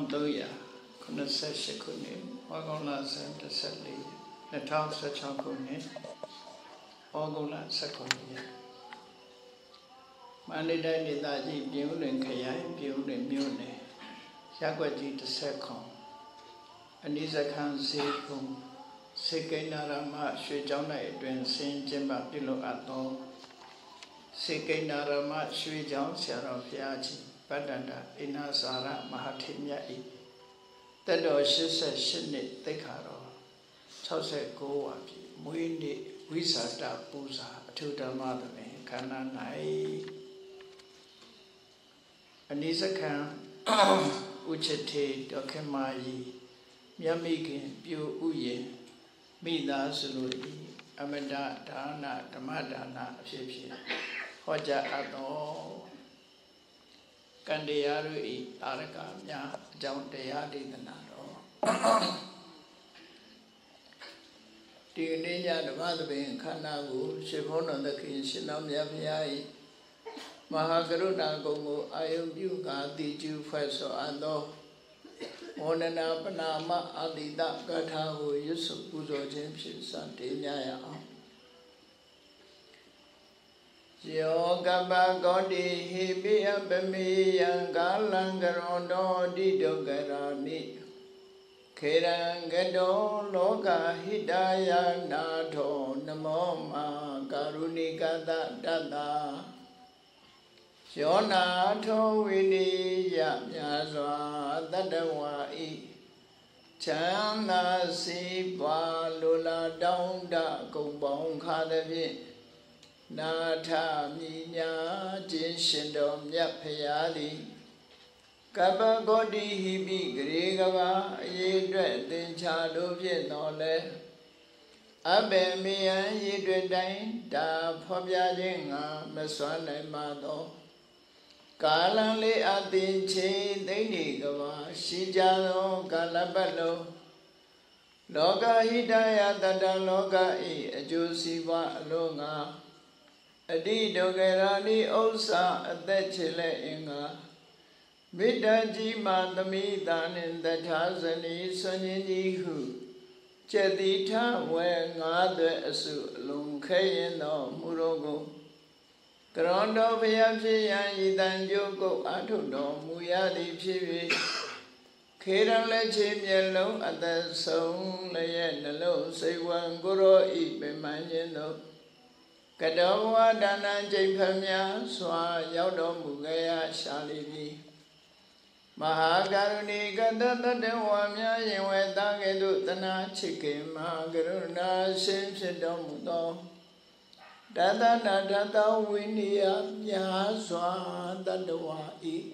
Doya, Kunasa Shikuni, Wagola Santa Sally, Natal Sachakuni, Wagola Sakuni. Mani Dani Daji, Building Kayai, Building Mune, Yagwaji the second, Anisa Khan Sekum, Sekenarama, Shujana Edwin, Saint Jimba Dilo Ato, Sekenarama, Shujan Sarah Fiaji. Padanda Inasara Mahatimyai. That was Shinit Tekaro. Tose Goapi, Muini, Wisata Busa, Tuta Madame, Kananai. Anisa Khan, Uchete, Dokemai, Yamikin, Bu Uye, Mida Sului, Amanda Dana, Damadana, Shipi, Hoja Ado. Kandiyaru Araka, Jauntayadi the Nado. Tigania, the mother being Kanagu, Shivona the King, Shinam Yapiai, Mahagaruna Gongo, Ayum Yuga, the Jew Feso Ando, Onana Panama, Adida Gatahu, Yusuf Buzo James, Santinia. Yoga Godi, he be a bemi, and Galangarondo, Dido Garani. Kerangado, Loga, Hidaya, Nato, Namoma, Garunika, Dada. Shona, To, Winnie, Yapyazwa, Dadawai. Chana, Sipa, Lula, Downda, Gobon, Kadavi. Nata Minya Jinshindo Yapayali Kaba Godi Hibi Grigava Yedre Dinchado Vietnole Abe Mian Yedre Dain Da Pobia Jinga Meswane Mado Kalanle Adinche Denigava Shijano Galabalo Loga Hidaya Dada Loga E Ajusiva Longa Adi Dogerani Osa Adechile Inga Midaji Mandami Danin the Tazani Sonini Hu Chedita Wengade Asu Lunkayan no Murogo Grondo Viaji Yidan Yoko Atudo Muyadi Chivi Kiran Chim Yellow at the Song Layan Low say one Guru eat Bemaniano Kadawa Dana Jaipamya Swa Yaudo Mugaya Shalivi Mahagaruni Gadada Dewamya Yeweta Gedutana Chikim Magaruna Simsidomudo Dada Dada Windia Yaswa Dadawai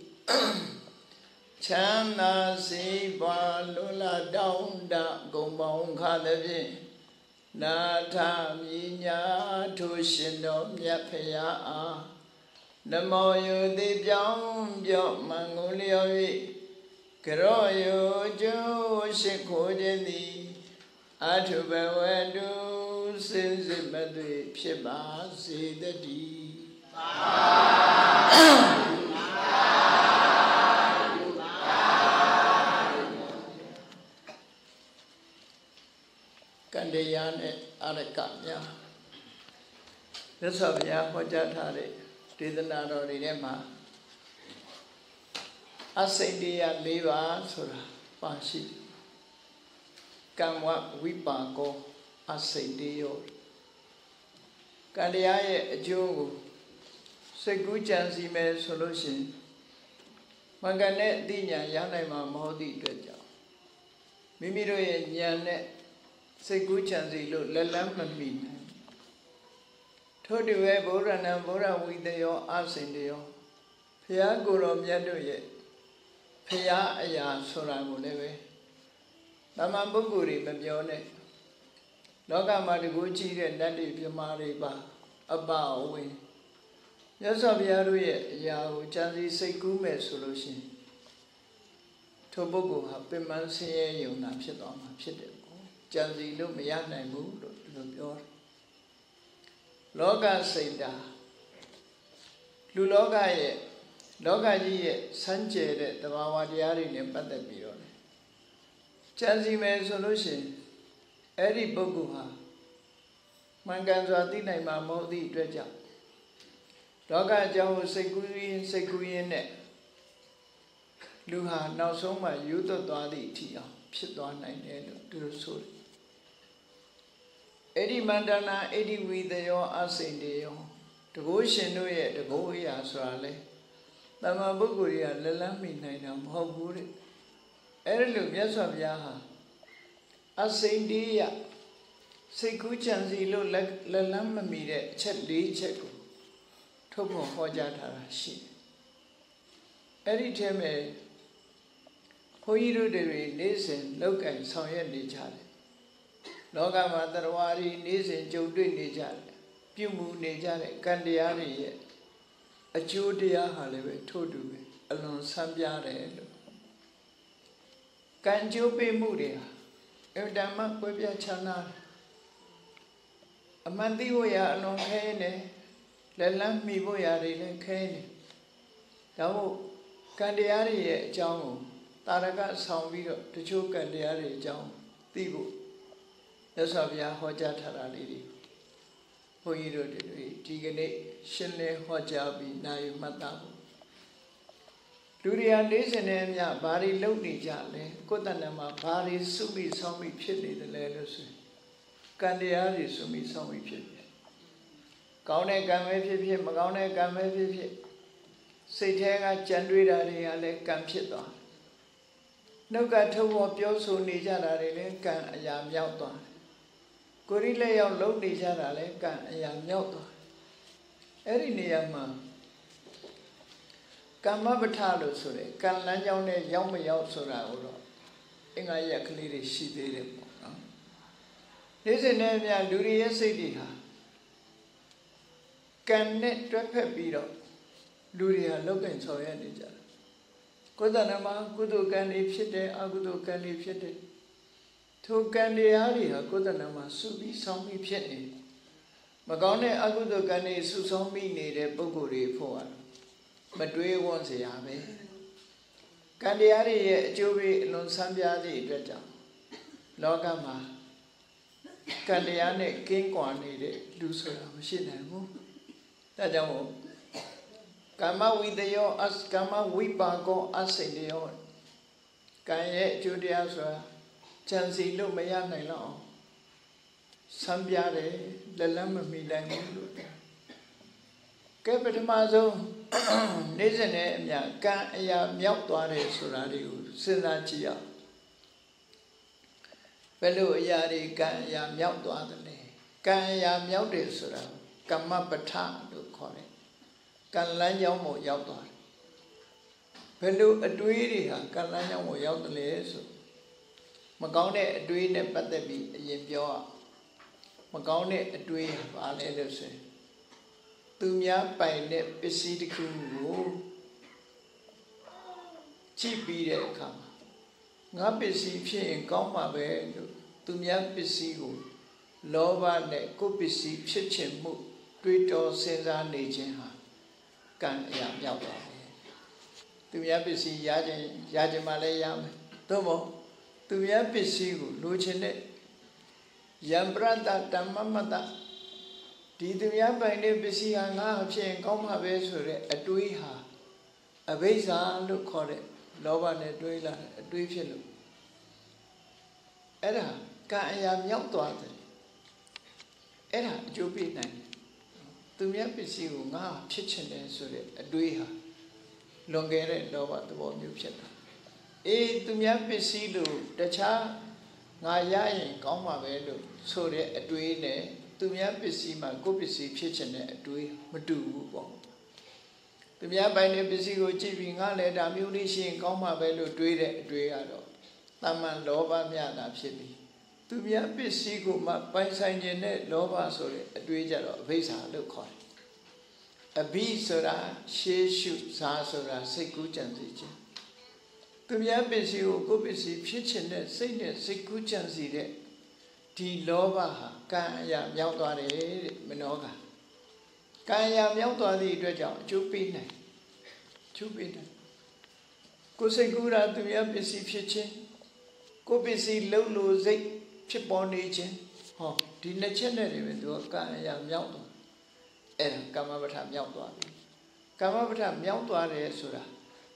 Chana Siva Lula Downda Gombong Kadavi Nata Minya Tushindo Yapaya Namo Yudi Byam Byam Manguliovi Keroyo Jo Shikojedi Atubewedu Sinzimadu Piba Sidadi Kandiyane Arakanya. This of Ya Hojatari, Tidana Rinema Asendia Liva Sura Pashi Kamwa Wipako Asendio Kandiyaye Jungu Seguchansi Me Solution Magane Dinya Yanema Modi Gaja Mimiro Yane Seguchansi Lu Lalamami Todiwe Borana Bora Wideo Asendio Pia Guru Yadoye Pia Aya Soramuleve Namambuguri Babione Loga Madiguchi and Nadi Pimariba Aba Win Yasabiaruye Yahu Chansi Segume Solution Tobogo Hapimansi Yuna Pitoma Pit Chansi Lumiana Mood Lubior Loga Seda Luloga လောကကြီးရဲ့စမ်းကြယ်တဲ့သဘာဝတရားတွေနဲ့ပတ်သက်ပြီးတော့ကြံစီမယ်ဆိုလို့ရှိရင်အဲ့ဒီပုဂ္ဂိုလ်ဟာမှန်ကန်စွာသိနိုင်မှာမဟုတ်သည့်အတွက်ကြောင့်လောကအကြောင်းကိုစိတ်ကူးရင်းနဲ့လူဟာနောက်ဆုံးမှယူသွတ်သွားသည့်အထိအောင်ဖြစ်သွားနိုင်တယ်လို့သူတို့ဆိုတယ်အဲ့ဒီမန္တနာအဲ့ဒီဝိသယောအစိန်တေယောတကုရှင်တို့ရဲ့တကုအရာဆိုတာလေတမန်ပုဂ္ဂိုလ်တွေကလက်လန်းမိနိုင်တာမဟုတ်ဘူးတဲ့အဲ့ဒီလိုမြတ်စွာဘုရားဟာအစိန်တေယစိတ်ကူးကြံစီလို့လက်လန်းမမီတဲ့အချက်၄ချက်ကိုထုတ်ဖော်ဟောကြားထားတာရှိတယ်အဲ့ဒီထဲမှာဘုန်းကြီးတို့တွေနေ့စဉ်လောက်ကင်ဆောင်ရွက်နေကြတယ်လောကမှာတရားဝါရီနေ့စဉ်ကြုံတွေ့နေကြတယ်ပြုမှုနေကြတဲ့ကံတရားတွေရဲ့အကျိုးတရားဟာလည်းပဲထို့တူပဲအလွန်ဆန်းပြားတယ်လို့ကံကျိုးပေးမှုတွေဟာအဓမ္မကွဲပြားခြားနားအမှန်သိဖို့ရအလွန်ခဲနေလက်လန်းမိဖို့ရတွေလည်းခဲနေဒါမို့ကံတရားတွေရဲ့အကြောင်းကိုတာရကဆောင်ပြီးတော့တချို့ကံတရားတွေအကြောင်းသိဖို့မြတ်စွာဘုရားဟောကြားထားတာလေးတွေဘုန်းကြီးတို့တွေဒီကနေ့ရှင်းလင်းဟောကြားပြီးနိုင်မှတ်သားဖို့လူတွေဟာနေ့စဉ်နဲ့အမျှဘာတွေလုပ်နေကြလဲကိုယ်တဏ္ဍာမှာဘာတွေစုမိဆောင်းမိဖြစ်နေတယ်လဲလို့ဆိုရင်ကံတရားတွေစုမိဆောင်းမိဖြစ်တယ်ကောင်းတဲ့ကံပဲဖြစ်ဖြစ်မကောင်းတဲ့ကံပဲဖြစ်ဖြစ်စိတ်ထဲကကြံတွေးတာတွေကလည်းကံဖြစ်သွားနှုတ်ကထုတ်ဖော်ပြောဆိုနေကြတာတွေလည်းကံအရာမြောက်သွားကိုယ်ရိလက်ရောက်လုံးနေကြတာလည်းကံအရာမြောက်သွားအဲ့ဒီနေရာမှာကမ္မပဋ္ဌလို့ဆိုတဲ့ကံလမ်းကြောင်းနဲ့ရောက်မရောက်ဆိုတာကိုတော့အင်္ဂါရက်ကလေးတွေရှိသေးတယ်ပေါ့နော်ဒီစနေမြလူတွေရဲ့စိတ်တွေဟာကံနဲ့တွဲဖက်ပြီးတော့လူတွေဟာလောက်ကင်ဆောင်ရနေကြတယ်ကိုယ်တဏ္ဍာမှာကုသိုလ်ကံတွေဖြစ်တယ်အကုသိုလ်ကံတွေဖြစ်တယ်ထိုကံတရားတွေဟာကိုယ်တဏ္ဍာမှာစုပြီးဆောင်းပြီးဖြစ်နေမကောင်းတဲ့အကုသိုလ်ကံတွေစုဆောင်းပြီးနေတဲ့ပုဂ္ဂိုလ်တွေဖို့ဟာမတွေးဝန်းစရာပဲကံတရားတွေရဲ့အကျိုးပေးအလွန်ဆန်းပြားသည့်အတွက်ကြောင့်လောကမှာကံတရားနဲ့ကင်းကွာနေတဲ့လူဆိုတာမရှိနိုင်ဘူးဒါကြောင့်ကမ္မဝိတယောကမ္မဝိပါကောအစိန်တယောကံရဲ့အကျိုးတရားဆိုတာကြံစီလို့မရနိုင်တော့အောင်ဆန်းပြားတယ်လက်လန်းမမီနိုင်ဘူးလို့ကဲပထမဆုံးနေ့စဉ်နဲ့အမျှကံအရာမြောက်သွားတယ်ဆိုတာတွေကိုစဉ်းစားကြည့်အောင်ဘယ်လိုအရာတွေကံအရာမြောက်သွားသလဲကံအရာမြောက်တယ်ဆိုတာကမ္မပဋ္ဌလို့ခေါ်တယ်ကံလမ်းကြောင်းပေါ်ရောက်သွားတယ်ဘယ်လိုအတွေးတွေဟာကံလမ်းကြောင်းပေါ်ရောက်တယ်လဲဆိုမကောင်းတဲ့အတွေးနဲ့ပတ်သက်ပြီးအရင်ပြောရမကောင်းတဲ့အတွေးဘာလဲလို့ဆိုရင်သူများပိုင်တဲ့ပစ္စည်းတစ်ခုကိုကြည့်ပြီးတဲ့အခါမှာငါပစ္စည်းဖြစ်ရင်ကောင်းမှာပဲလို့သူများပစ္စည်းကိုလောဘနဲ့ကိုယ်ပစ္စည်းဖြစ်ခြင်းမှုတွေးတောစဉ်းစားနေခြင်းဟာကံအရာမြောက်သွားတယ်သူများပစ္စည်းရခြင်းမှလည်းရမယ်သို့မဟုတ်သူများပစ္စည်းကိုလိုချင်တဲ့ယံပရတတမ္မမတဒီသူများပိုင်တဲ့ပစ္စည်းဟာငါအဖြစ်ကောင်းမှာပဲဆိုတဲ့အတွေးဟာအဘိဇ္ဇာလို့ခေါ်တဲ့လောဘနဲ့တွေးလာအတွေးဖြစ်လို့အဲ့ဒါကံအရာမြောက်သွားတယ်အဲ့ဒါအကျိုးပေးနိုင်တယ်သူများပစ္စည်းကိုငါဖြစ်ချင်တယ်ဆိုတဲ့အတွေးဟာလွန်ကဲတဲ့လောဘသဘောမျိုးဖြစ်တာအေးသူများပစ္စည်းလို့တခြားငါရရင်ကောင်းမှာပဲလို့ဆိုတဲ့အတွေးနဲ့သူများပစ္စည်းမှာကိုယ်ပစ္စည်းဖြစ်ချင်တဲ့အတွေးမတူဘူးပေါ့သူများပိုင်တဲ့ပစ္စည်းကိုကြည့်ပြီးငါလည်းဒါမျိုးလေးရှိရင်ကောင်းမှာပဲလို့တွေးတဲ့အတွေးကတော့တမန်လောဘမြတာဖြစ်ပြီးသူများပစ္စည်းကိုမှပိုင်ဆိုင်ခြင်းနဲ့လောဘဆိုတဲ့အတွေးကြတော့အဘိဇ္ဇာလို့ခေါ်တယ်အဘိဆိုတာရှေးရှုဇာဆိုတာစိတ်ကူးကြံစီခြင်းသူများပစ္စည်းကိုကိုယ်ပစ္စည်းဖြစ်ချင်တဲ့စိတ်နဲ့စိတ်ကူးကြံစီတဲ့ဒီလောဘဟာကံအရာမြောက်သွားတယ်တဲ့မနောကံအရာမြောက်သွားသည့်အတွက်ကြောင့်အကျိုးပေးနိုင် chú biết này cô xây cú ra tụi em biết gì phía trên cô biết gì lâu lâu dậy phía bọn đi trên họ đi nơi trên này thì mình tụi cả nhà nhau thôi Kama bát nhau toa đi Kama bát nhau toa đấy số ra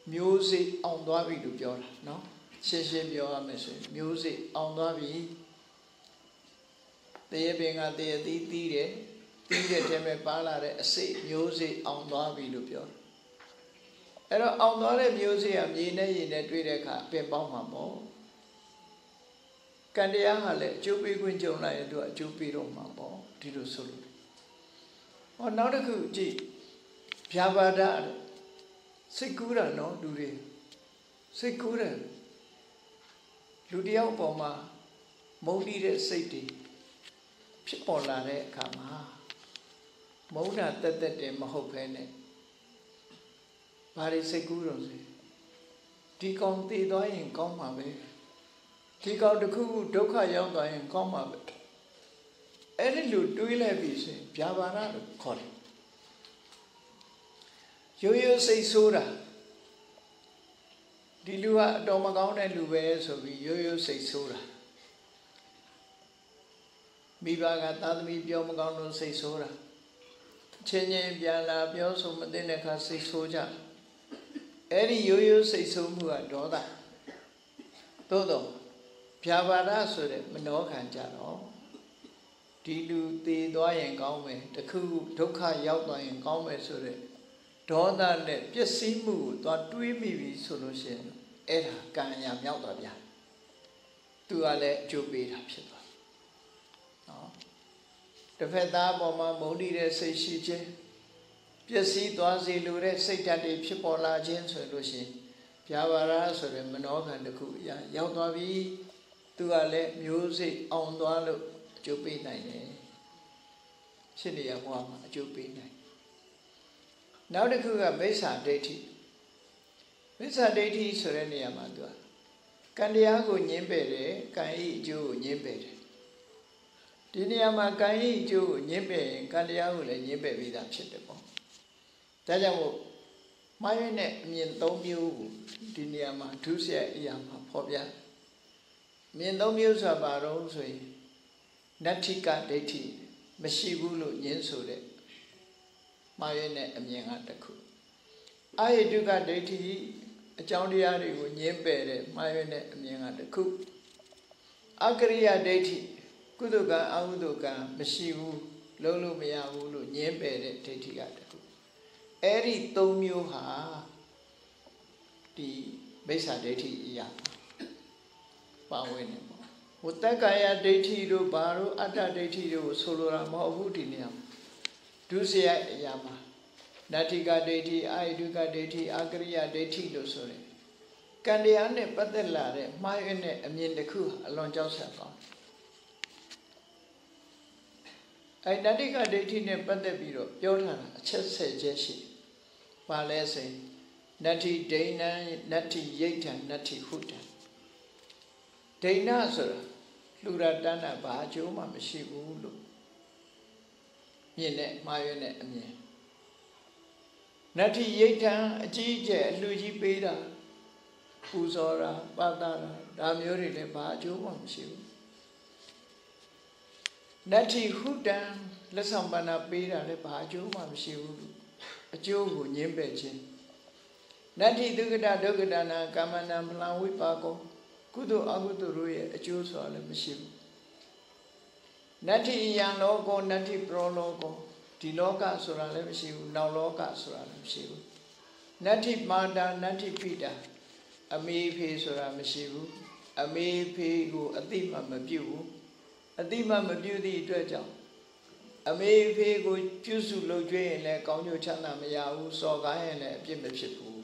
music ông toa bị đượcပြောnó xeပြောà mấy số music ông toa bị thế bên ngã thế tí đấy thế mà bảo là đấy sẽ music ông toa bị đượcပြောအဲ့တော့အောင်သွားတဲ့မျိုးစေ့ကမြေနဲ့ရေနဲ့တွေ့တဲ့အခါအပင်ပေါင်းမှာပေါ့ကံတရားဟာလည်းအကျိုးပေးခွင့်ကြုံလိုက်ရင်သူကအကျိုးပေးတော့မှာပေါ့ဒီလိုဆိုလို့ဟောနောက်တစ်ခုကြည့်ဗျာပါဒစိတ်ကူးတာနော်လူတွေစိတ်ကူးတယ်လူတယောက်ပေါ်မှာမုန်းတီးတဲ့စိတ်တွေဖြစ်ပေါ်လာတဲ့အခါမှာမုန်းတာတက်တယ်မဟုတ်ဘဲနဲ့ဘာတွေစိတ်ကူးတော့စေဒီကောင်တည်သွားရင်ကောင်းမှာပဲဒီကောင်တစ်ခုခုဒုက္ခရောက်သွားရင်ကောင်းမှာပဲအဲ့ဒီလိုတွေးလိုက်ပြီဆိုရင်ဗျာပါဒလို့ခေါ်တယ်ရိုးရိုးစိတ်ဆိုးတာဒီလူကအတော်မကောင်းတဲ့လူပဲဆိုပြီးရိုးရိုးစိတ်ဆိုးတာမိဘကသာသမီပြောမကောင်းလို့စိတ်ဆိုးတာချင်းချင်းပြန်လာပြောဆိုမသိတဲ့အခါစိတ်ဆိုးကြအဲ့ဒီရိုးရိုးစိတ်ဆိုးမှုကဒေါသသို့တော့ဗျာပါဒဆိုတဲ့မနောခံကြတော့ဒီလူသေသွားရင်ကောင်းမယ်တခုဒုက္ခရောက်သွားရင်ကောင်းမယ်ဆိုတဲ့ဒေါသနဲ့ပျက်စီးမှုကိုသွားတွေးမိပြီဆိုလို့ရှိရင်အဲ့ဒါကံညာမြောက်သွားပြန်သူကလည်းအကျိုးပေးတာဖြစ်သွားနော်တစ်ဖက်သားပေါ်မှာမုန်းတီးတဲ့စိတ်ရှိခြင်းပျက်စီးသွားစေလိုတဲ့စိတ်ဓာတ်တွေဖြစ်ပေါ်လာခြင်းဆိုလို့ရှိရင်ဗျာပါဒဆိုတဲ့မနောခံတစ်ခုရောက်သွားပြီသူကလည်းမျိုးစိတ်အောင်သွားလို့အကျိုးပေးနိုင်တယ်ဖြစ်နေရဘဝမှာအကျိုးပေးနိုင်နောက်တစ်ခုကမိစ္ဆာဒိဋ္ဌိမိစ္ဆာဒိဋ္ဌိဆိုတဲ့နေရာမှာသူကံတရားကိုညှင်းပယ်တယ်ကံဤအကျိုးကိုညှင်းပယ်တယ်ဒီနေရာမှာကံဤအကျိုးကိုညှင်းပယ်ရင်ကံတရားကိုလည်းညှင်းပယ်ပြီးသားဖြစ်တယ်ပေါ့ဒါကြောင့်မို့မှားရတဲ့အမြင်၃မျိုးကိုဒီနေရာမှာဒုစရိုက်အရာမှာဖော်ပြမြင်၃မျိုးဆိုတာဘာလို့ဆိုရင်နတ္ထိကဒိဋ္ဌိမရှိဘူးလို့ညင်းဆိုတဲ့မှားရတဲ့အမြင်ကတစ်ခုအာယတုကဒိဋ္ဌိအကြောင်းတရားတွေကိုညင်းပယ်တဲ့မှားရတဲ့အမြင်ကတစ်ခုအကရိယဒိဋ္ဌိကုသကံအကုသကံမရှိဘူးလုံးလို့မရဘူးလို့ညင်းပယ်တဲ့ဒိဋ္ဌိကတစ်ခုအဲ့ဒီ၃မျိုးဟာဒီမိစ္ဆာဒိဋ္ဌိအရာပါဝင်နေပေါ့ဟိုတက္ကာယဒိဋ္ဌိတို့ဘာတို့အတ္တဒိဋ္ဌိတို့ဆိုလိုတာမဟုတ်ဘူးဒီနေရာဒုစရိုက်အရာမှာနတ္ထိကဒိဋ္ဌိအာယတုကဒိဋ္ဌိအကရိယဒိဋ္ဌိလို့ဆိုတယ်ကံတရားနဲ့ပတ်သက်လာတဲ့မှားယွင်းတဲ့အမြင်တစ်ခုအလွန်ကြောက်စရာကောင်းအဲ့နတ္ထိကဒိဋ္ဌိနဲ့ပတ်သက်ပြီးတော့ပြောထားတာအချက်10ချက်ရှိပါလဲဆိုရင်နတ္ထိဒိဏံနတ္ထိယိဋ္ဌံနတ္ထိဟုတံဒိဏဆိုတာလူရတဏ္ဍဘာအကျိုးမှမရှိဘူးလို့မြင်တဲ့မှားရတဲ့အမြင်နတ္ထိယိဋ္ဌံအကြီးအကျယ်အလှကြီးပေးတာပူဇော်တာပသတာဒါမျိုးတွေလည်းဘာအကျိုးမှမရှိဘူးနတ္ထိဟုတံလက်ဆောင်ပဏ္ဏပေးတာလည်းဘာအကျိုးမှမရှိဘူးလို့အကျိုးကိုညှင်းပယ်ခြင်းနတ္ထိဒုက္ခဒုက္ခဒနာကာမနံဖလံဝိပါကောကုသိုလ်အကုသိုလ်တို့ရဲ့အကျိုးဆိုတာလည်းမရှိဘူးနတ္ထိယံလောကောနတ္ထိပရောလောကောဒီလောကဆိုတာလည်းမရှိဘူးနောက်လောကဆိုတာလည်းမရှိဘူးနတ္ထိမာတာနတ္ထိပိတာအမေဖေဆိုတာမရှိဘူးအမေဖေကိုအတိမမပြုတ်ဘူးအတိမမပြုတ်သည့်အတွက်ကြောင့်အမေဖေကိုပြုစုလုပ်ကျွေးရင်လည်းကောင်းကျိုးချမ်းသာမရဘူးစော်ကားရင်လည်းအပြစ်မဖြစ်ဘူး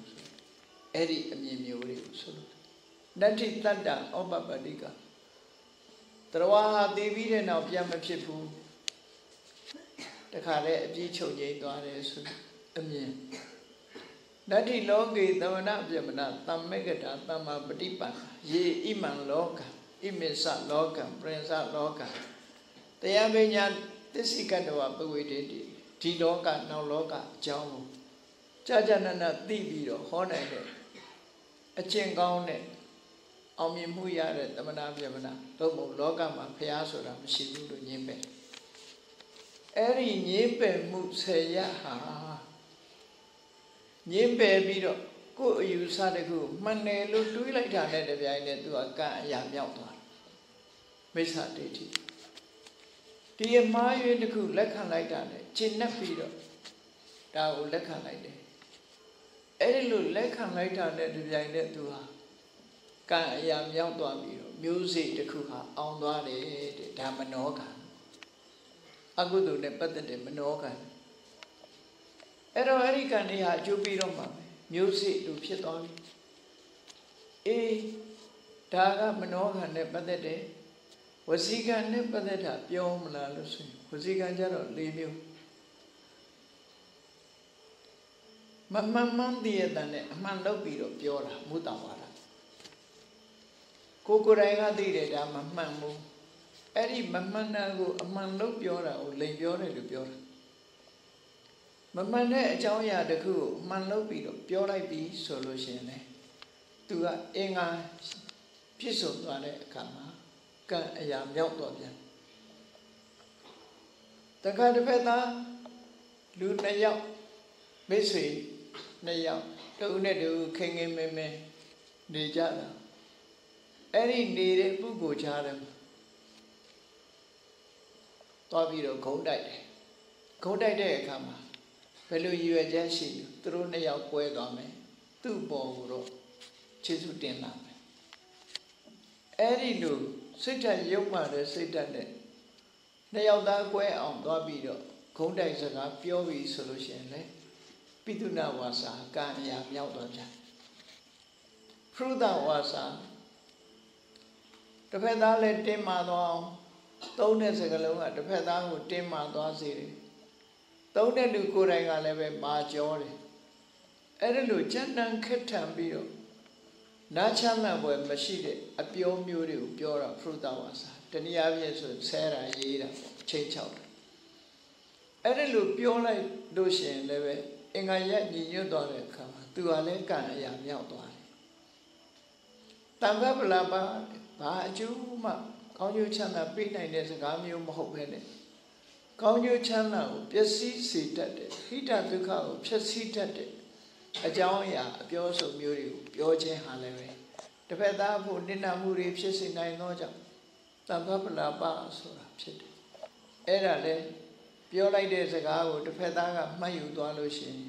အဲ့ဒီအမြင်မျိုးတွေကိုဆိုလို့နတ္ထိတတ္တဩပပတိကတရဝါဟာတည်ပြီးတဲ့နောက်ပြန်မဖြစ်ဘူးတခါလေအပြည့်ချုပ်ငြိမ်းသွားတယ်ဆိုအမြင်နတ္ထိလောကေသမဏပြမနာသမ္မေကတာသမ္မာပฏิปันယေဣမံလောကဣမိစ္ဆလောကံပရိစ္ဆလောကံတရားပညာသစ္စိကတဝပဝေတေတိဒီလောကနောက်လောကအကြောင်းကို ကြာကြာနာနာသိပြီးတော့ဟောနိုင်တဲ့အကျင့်ကောင်းနဲ့အောင်မြင်မှုရတဲ့သမဏဗျမနာသို့မဟုတ်လောကမှာဖျားဆိုတာမရှိဘူးလို့ညင်းပယ်အဲ့ဒီညင်းပယ်မှု10ရပ်ဟာညင်းပယ်ပြီးတော့ကိုယ်အယူဆတခုမှန်တယ်လို့တွေးလိုက်တာနဲ့တပြိုင်နက်သူကကံအရာမြောက်သွားတယ်မိစ္ဆာဒိဋ္ဌိဒီအမှားယွင်းတစ်ခုလက်ခံလိုက်တာနဲ့ရှင်းနှက်ပြီးတော့ဒါကိုလက်ခံလိုက်တယ်အဲ့ဒီလိုလက်ခံလိုက်တာနဲ့တပြိုင်နက်သူဟာကံအရာမြောက်သွားပြီးတော့မျိုးစေ့တစ်ခုဟာအောင်သွားတယ်တဲ့ဒါမနောကံအကုသိုလ်နဲ့ပတ်သက်တဲ့မနောကံအဲ့တော့အဲ့ဒီကံတွေဟာအကျိုးပြီးတော့မှာမျိုးစေ့လိုဖြစ်သွားပြီအေးဒါကမနောကံနဲ့ပတ်သက်တဲ့ဝစီကံနဲ့ပတ်သက်တာပြောမလားလို့ဆိုရင်ဝစီကံကြတော့၄မျိုးမမှန်မှန်တည်ရတဲ့အမှန်လုပ်ပြီးတော့ပြောတာမုတ္တဝါဒကိုယ်တိုင်ကသိတယ်ဒါမမှန်ဘူးအဲ့ဒီမမှန်တာကိုအမှန်လုပ်ပြောတာကိုလိန်ပြောတယ်လို့ပြောတာမမှန်တဲ့အကြောင်းအရာတစ်ခုကိုအမှန်လုပ်ပြီးတော့ပြောလိုက်ပြီးဆိုလို့ရှိရင်လေသူကအင်္ဂါဖြစ်ဆုံးသွားတဲ့အခါမှာကံအရာမြောက်တော့ပြန်တခါတစ်ဖက်သားလူ2ယောက်မိတ်ဆွေ2ယောက်တူနဲ့တူခင်ခင်မင်းမင်းနေကြတာအဲ့ဒီနေတဲ့ပုဂ္ဂိုလ်ချားတယ်သွားပြီးတော့ဂုံးတိုက်တယ်ဂုံးတိုက်တဲ့အခါမှာဘယ်လိုရည်ရွယ်ချက်ရှိသူတို့2ယောက်ပွဲသွားမယ်သူ့ပေါ်ကိုတော့ခြေဆုတင်လာမယ်အဲ့ဒီလိုစိတ်ဓာတ်ရုပ်မှတဲ့စိတ်ဓာတ်နဲ့2ယောက်သားကွဲအောင်သွားပြီးတော့ဂုံးတိုက်စကားပြောပြီးဆိုလို့ရှိရင်လေပိသုဏဝါစာကံအရာမြောက်သွားပြန်ဖရုဒဝါစာတစ်ဖက်သားလည်းတင်းမာသွားအောင်သုံးတဲ့စကားလုံးကတစ်ဖက်သားကိုတင်းမာသွားစေတယ်သုံးတဲ့လူကိုယ်တိုင်ကလည်းပဲမာကြောတယ်အဲ့ဒါလို့ကြံ့တန်းခက်ထန်ပြီးတော့နားချမ်းသာပွဲမရှိတဲ့အပြောမျိုးတွေကိုပြောတာဖရုဒဝါစာတနည်းအားဖြင့်ဆိုဆဲတာရေးတာချိန်ချောက်တာအဲ့ဒါလို့ပြောလိုက်လို့ရှိရင်လည်းပဲအင်္ဂါရက်ညီညွတ်သွားတဲ့အခါမှာသူကလည်းကံအရာမြောက်သွားတယ်တံခါပလပါဘာအကျိုးမှကောင်းကျိုးချမ်းသာပေးနိုင်တဲ့စကားမျိုးမဟုတ်ပဲနဲ့ကောင်းကျိုးချမ်းသာကိုပျက်စီးစေတတ်တဲ့ဟိတဒုက္ခကိုဖျက်ဆီးတတ်တဲ့အကြောင်းအရာအပြောဆိုမျိုးတွေကိုပြောခြင်းဟာလည်းပဲတစ်ဖက်သားဖို့နိနာမှုတွေဖြစ်စေနိုင်သောကြောင့်တံခါပလပါဆိုတာဖြစ်တယ်အဲ့ဒါလည်းပြောလိုက်တဲ့စကားကိုတစ်ဖက်သားကမှတ်ယူသွားလို့ရှိရင်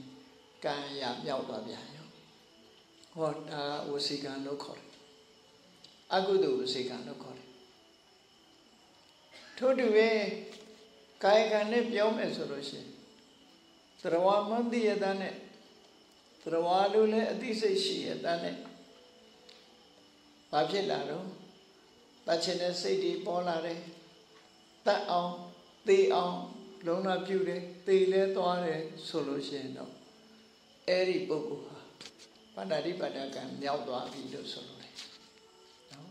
ကံရမြောက်သွားပြန်ရောဟောဒါဝစီကံလို့ခေါ်တယ်အကုသိုလ်ဝစီကံလို့ခေါ်တယ်ထို့တူပဲကာယကံနဲ့ပြောမယ်ဆိုလို့ရှိရင်သရဝမန္တိယတနဲ့သရဝလိုလည်းအသိစိတ်ရှိရတဲ့နဲ့ဘာဖြစ်လာတော့တတ်ချင်တဲ့စိတ်တွေပေါ်လာတယ်တတ်အောင်သိအောင်လုံးဝပြုတယ်သိလဲသွားတယ်ဆိုလို့ရှိရင်တော့အဲ့ဒီပုဂ္ဂိုလ်ဟာပဏာတိပါဒကံမြောက်သွားပြီလို့ဆိုလို့တယ်နော်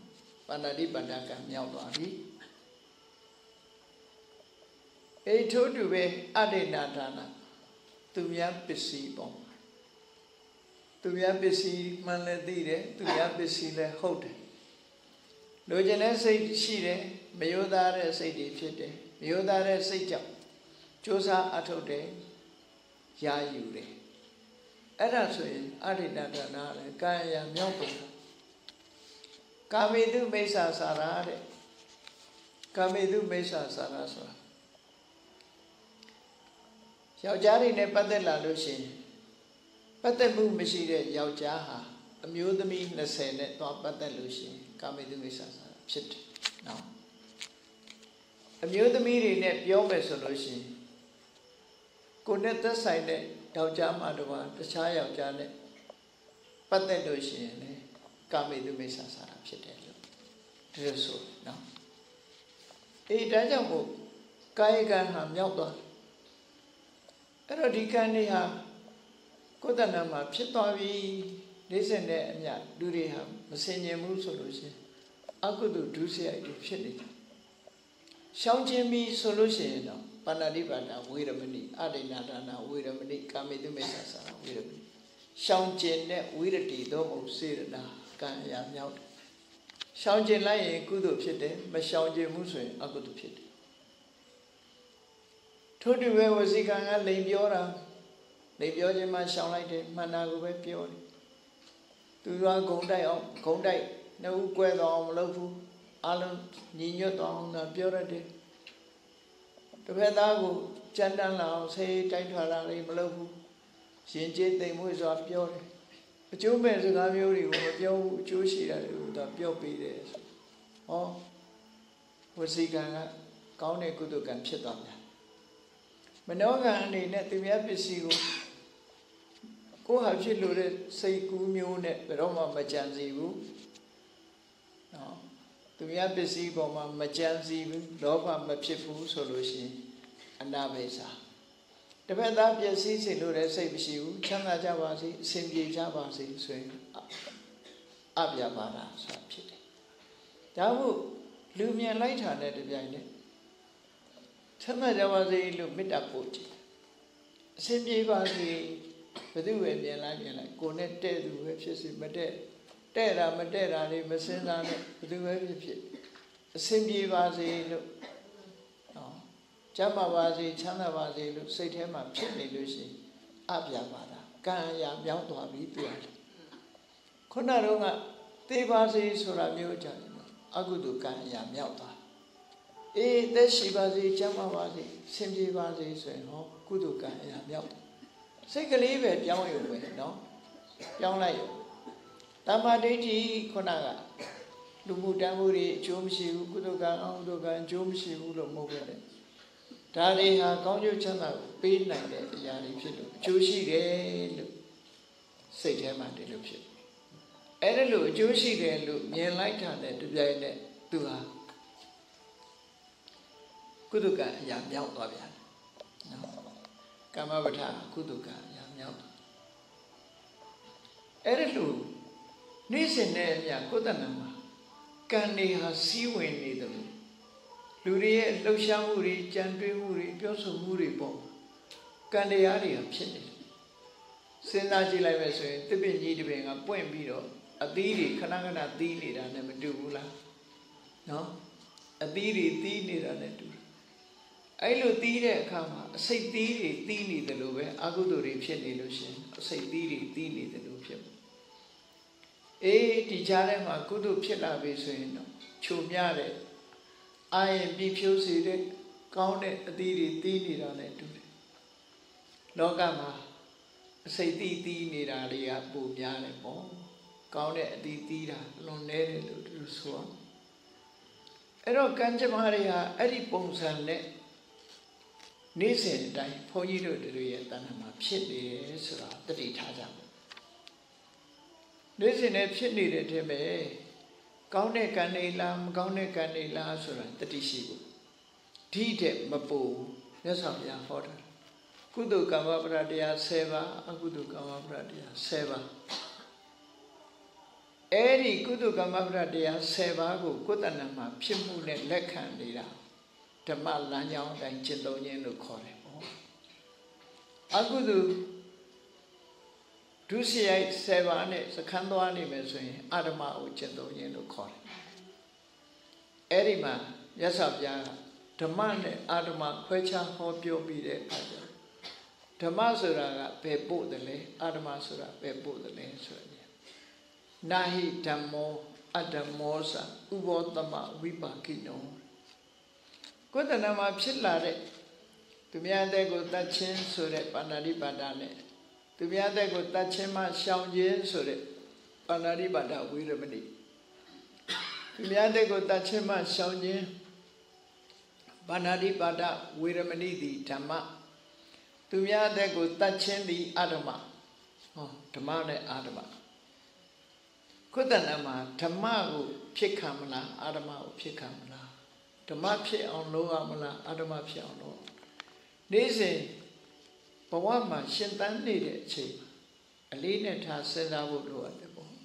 ပဏာတိပါဒကံမြောက်သွားပြီအဲ့ထို့တူပဲအဋ္ဌိနာဒါနသူများပစ္စည်းပေါ့သူများပစ္စည်းမှန်လည်းသိတယ်သူများပစ္စည်းလည်းဟုတ်တယ်လိုချင်တဲ့စိတ်ရှိတယ်မယိုသားတဲ့စိတ်တွေဖြစ်တယ်မယိုသားတဲ့စိတ်ကြောင့်ကြိုးစားအထုတ်တယ်ယာယူတယ်အဲ့ဒါဆိုရင်အဋ္ဌိနာဒါနလည်းကာယမြောက်ပါကာမေတုမိစ္ဆာစာရတဲ့ကာမေတုမိစ္ဆာစာရဆိုတာယောက်ျားတွေနဲ့ပတ်သက်လာလို့ရှိရင်ပတ်သက်မှုမရှိတဲ့ယောက်ျားဟာအမျိုးသမီး20နဲ့သွားပတ်သက်လို့ရှိရင်ကာမေတုမိစ္ဆာစာရဖြစ်တယ်နော်အမျိုးသမီးတွေနဲ့ပြောမယ်ဆိုလို့ရှိရင်ကိုယ်နဲ့သက်ဆိုင်တဲ့ယောက်ျားမှတော့တခြားယောက်ျားနဲ့ပတ်သက်လို့ရှိရင်လေကာမေတုမိစ္ဆာစာရဖြစ်တယ်လို့ဒီလိုဆိုနော်အေးဒါကြောင့်မို့ကာယကံဟာမြောက်သွားအဲ့တော့ဒီကံတွေဟာကိုယ်တဏ္ဍာမှာဖြစ်သွားပြီနေစဉ်နဲ့အမျှလူတွေဟာမစင်ញင်ဘူးဆိုလို့ရှိရင်အကုသိုလ်ဒုစရိုက်တွေဖြစ်နေတယ်ရှောင်ကျင်ပြီဆိုလို့ရှိရင်တော့အ Panadipata Viramani, Adinadana Viramani, Kamidumesa Viramani. Shaunjin Virati, Domo Sirna, Kanya Yaut. Shaunjin Lai, Kudu Pite, Mashaunji Musu, Akudu Pite. Told where was he going to leave your man sound like the Manago Pion. Do you want Gondai, no weather on Lofu, Alan, Nino on the purity. The Vedago, Chandan now say, Taitala, Malofu, Shinjit, they move off pure. But you may have you, Pio, Chushi, the Pio Pides. Oh, was he going to Kaune Kudu can sit on that? Manoga and the net to be happy see you. Go have she loaded, say, Gumune, Roma Machanzi. No, to be happy see Goma Machanzi, Lova Machifu solution, and Navesa. The bed up your season, Lord, say, you, Chana Javasi, Simji Javasi, swing Abiabara, Sapchit. Dawu, Lumian light on it behind it. Chana Javasi look mid up put. Simji Vasi. But you will be like Gonet dead, who have just in Madera, Madera, Messina, but you have a Simbi Vazi, Jama Vazi, Chana Vazi, say to him, I'm chimney Lucy, Abiavada, Kaya, Yautua, Bipiat. Konarunga, Te Vazi, Suramuja, Agudu Kaya, Yauta. Eh, the Shivazi, Jama Vazi, Simbi Vazi, saying, oh, Kudu Kaya, Yauta. Say, believe it, young you, no? Young like you. Tamaditi Konaga. Lubudamuri, Jumsi, Kudoga, Audoga, and Jumsi, Udo Mogade. Tari ha Konju Chana, paid like that, Yari Pilu. Juicy, say him at the loop. Edelu, Juicy, look, near light on it to be it to her. Kuduga, Yam Yautabia. No. Kamavata, Kuduka, Yam. Eredu, Nisenelia, Kudanama, Kandi has seawind neither. Luria, Loshamuri, Chandrimuri, Pioso Muri Bomb, Kandiari of Chili. Senaji Lavese, Tippin Yidibing, a point beetle, a didi, Kanagana didi, and a medula. No? A didi, and a do. I look dear, come, say deedy, the Lube, Agudu Ripshin illusion, say deedy, the Lupia. Tijarem, Agudu Pilla Visuino, Chumiare, I am Bipuside, counted deedy, on it. Logama, say deedy, Aria, Bumiane, counted deedy, lonere, to swan. Ero Kanjamaria, Adipons and net. Nisi dai poni do ya tanama phit ni so da tati tha ja mo. Nisi ne phit ni de the me kaung ne kan nei la ma kaung ne kan nei la so da tati shi ko. Thi the ma po Myat Swa Bhuya ho da. Kudu Kamma Prataya 7 ပါAkudu Kamma Prataya 7ပါ အဲ့ဒီကုသိုလ်ကမ္မပဋ္ဌာရား10ပါးကိုကိုယ်တဏ္ဍမှာဖြစ်မှုနဲ့လက်ခံနေတာဓမ္မလမ်းကြောင်းအတိုင်းကျင့်သုံးခြင်းလို့ခေါ်တယ်ပေါ့အကုသိုလ်ဒုစရိုက်10ပါးနဲ့စခန်းသွားနေမယ်ဆိုရင်အဓမ္မကိုကျင့်သုံးခြင်းလို့ခေါ်တယ်အဲ့ဒီမှာမြတ်စွာဘုရားဓမ္မနဲ့အဓမ္မခွဲခြားဟောပြောပြီးတဲ့အခါကျဓမ္မဆိုတာကဘယ်ပို့တယ်လဲအဓမ္မဆိုတာဘယ်ပို့တယ်လဲဆိုရင်Nahi Dhammo Adhammosa Ubodhama Vipakino. Good Nama Pillare to be at the good touching so that Panari Badane. To be at the good touchema Shauji so that Panari Bada Viramani. To be at the good touchema Shauji Panari Bada Viramani the Tama. To be at the good touching the Adama. Oh, Tamane Adama. Kudanama, Tamago, Pikamala, Adama, Pikamala. Tamapi on low amala, Adama piano. They say, Pawama, Shintan needed cheap. Alina has said I would do at the bone.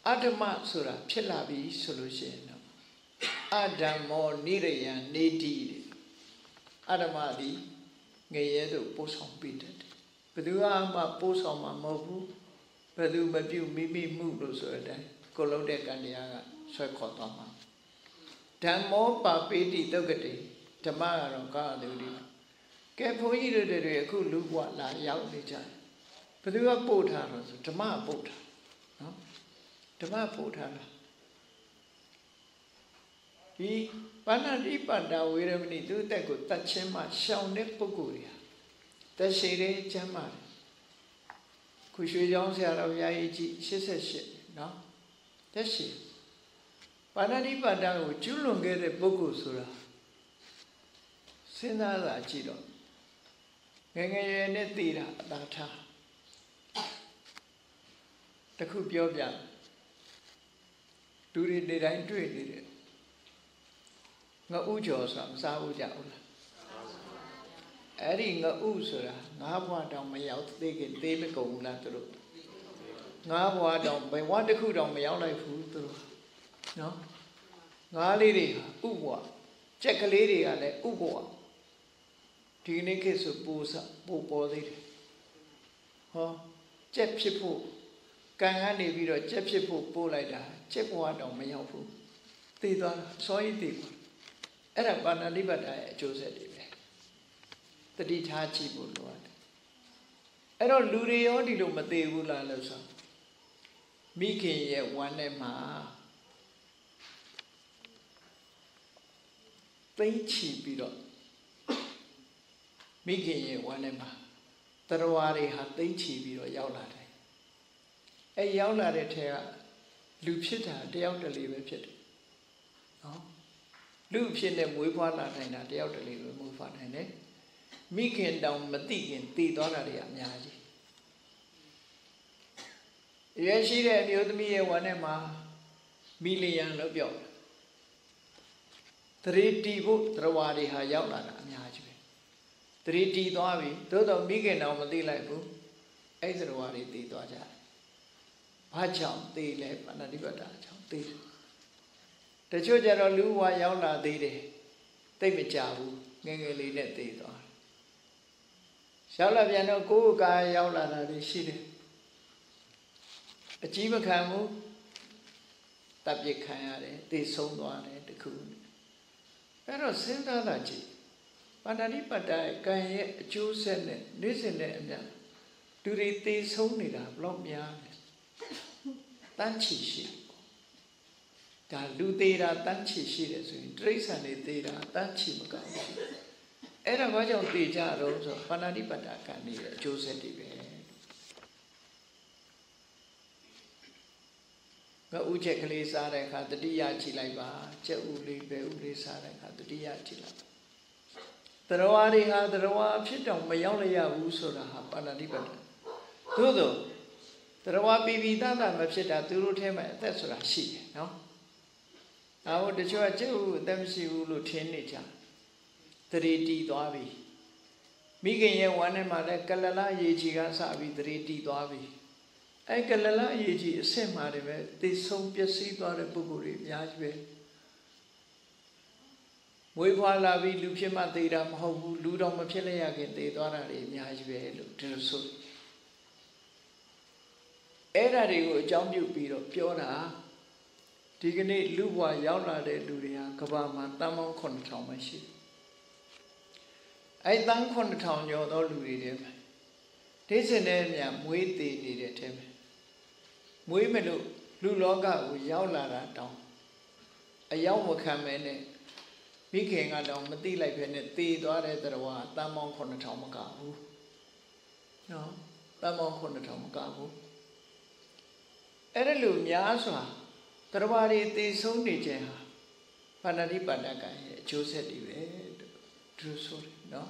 Adama Sura, Pilabi solution. Adamo Nirayan Nedi Adamadi Gayedo Posong Petet. Pedua Posong Mobu, Pedu Babu Mimi Mudos or day, Colode Gandiaga, Soikotama. Damo Papiti Dogati, Tamara Gadi. Careful either the could look what la young the child. Pedua Pota, Tama Pota. Tama Pota. He Panadi Panda, we have need to take good touch him at Shawnee Poguria. The Shade Jama. Kushu Jones out of Yaiji, she says shit, no? That's she. Panadi Panda, would you long get a Bogusura? Sena Chido. Ganga Tira, Data. The Kupiobian. Do it, did I do it? Nga ujo sam sa uja ula. Eri nga usura nga bwa dong ma yaw te kin te me kong la tu. Nga bwa dong bai wa taku dong ma yaw lai fu tu. No? Nga li ri u bwa. Chet ka li ri ga le u bwa. Di ni ke su pu sa pu po de. Ho, chet phit phu kan ga ni pi ro chet phit phu po lai da. Chet bwa dong ma yaw fu. Ti twa so yi ti. Era Panadibata Joseph. The Ditachi Bulwad. I don't lure or do Mate Wula Losa. Miki ye one ma. Taichi Bido. Miki ye one ma. Tarawari had Taichi Bido Yaulade. A Yaulade Terra. Lupita, the elderly with it. Loop in them with one and the elderly will move on and it. Meeking down Matigan, tea donaria, Yaji. Yes, she had me a one emma, million of your 3 tea book, Trawadi Hayala, Yaji. 3 tea doavi, Todo Meegan on Madila book, Ezrawadi tea doja. Pacham, tea left, and a divata, tea. The children of Luwa Yaula did it. They be jabu, Gangly net they thought. Shalaviano go guy Yaula, they see a Jiva Kamu, Tabje Kayade, they sold one at the coon. Pero Senda Laji, Panadipata, Kay, Jew send it, listen it, do they taste only that, block me honest. Tanchi she. Dera Tanchi she is in Trace and Dera Tanchi Maca. Era Vajo Deja Rosa, Panadipata can Joseph. Go Ujakali Sarek had the Diachi Laiba, Cheuli, Beuli Sarek had the Diachi. The Rawari had the Rawa Piton, Mayolia Usura, Panadipata. Todo. The Rawa Bibi Dada Mapsita, Turutema, that's what I see, no? I would show a Jew, them see Lieutenant. 3D Dwabi. Migan one and Mother Kalala Yejiga Sabi 3D Dwabi. I Kalala Yeji, same Marive, this so Piasi or a Buguri, Yajbe. We while I be Lupima Dam, how Ludom Mapilla again, they Dora Yajbe, to the soup. Era jump you beat of Piona. Tigane Luwa Yaula de Luria, Kabama, Tamon Contomashi. I thank on the town your Luridim. This is name, wait they needed him. Muimelu, Luloga, with Yaula down. A young will come in it. Making a down Matila Pennet, the daughter that was Tamon Contomagabu. No, Tamon Contomagabu. Erelu Yaswa. Trawari te soni jeha. Panadi Padaka, Joseph, true story, no?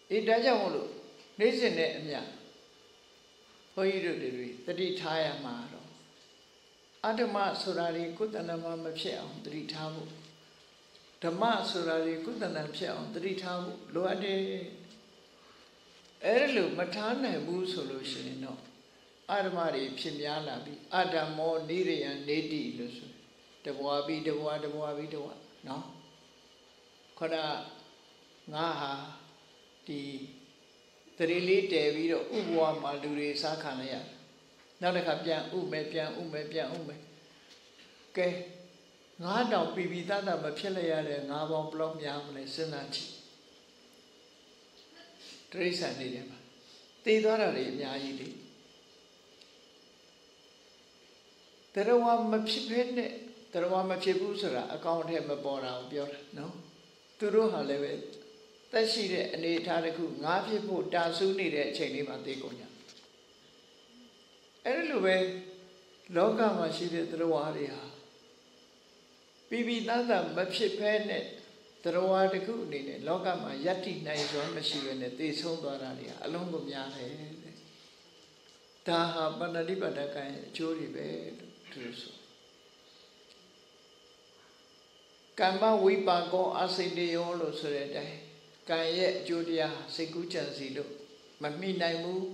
It doesn't listen at me. For you to do it, the retire maro. Adama Surari Kutanama Mapia on the retabu. Tama Surari Kutanamsia on the retabu, Loade Erelu Matana Boo solution, no. Adamari Pimiana, Adamo, Niri, and Nedi, Debuabi, Debuabi, no? Koda Naha, the really David Uwa Maduri Sakanaya. Not a capian, ume. Okay. Nada, Bibi Tata, Mapilla, and Nava Blom Yam, Senachi. Teresa did him. They don't have it. There are one Mapipene, there are one Mapibusera, account him a born out, no? Turuha level. That's it, and a Taraku, Navi put Dasu needed a chain of Anticonia. Anyway, Loga Machide Trawaria. Bibi Nada Mapipene, Trawadiku needed, Logama Yati nice one machine at this home Doraria, along with Yane. Taha Banadibadaka, Jury bed. Kamba Wipago Asidi Olo Surede, Kaye Julia Sekuchan Zido, Mamina Mu,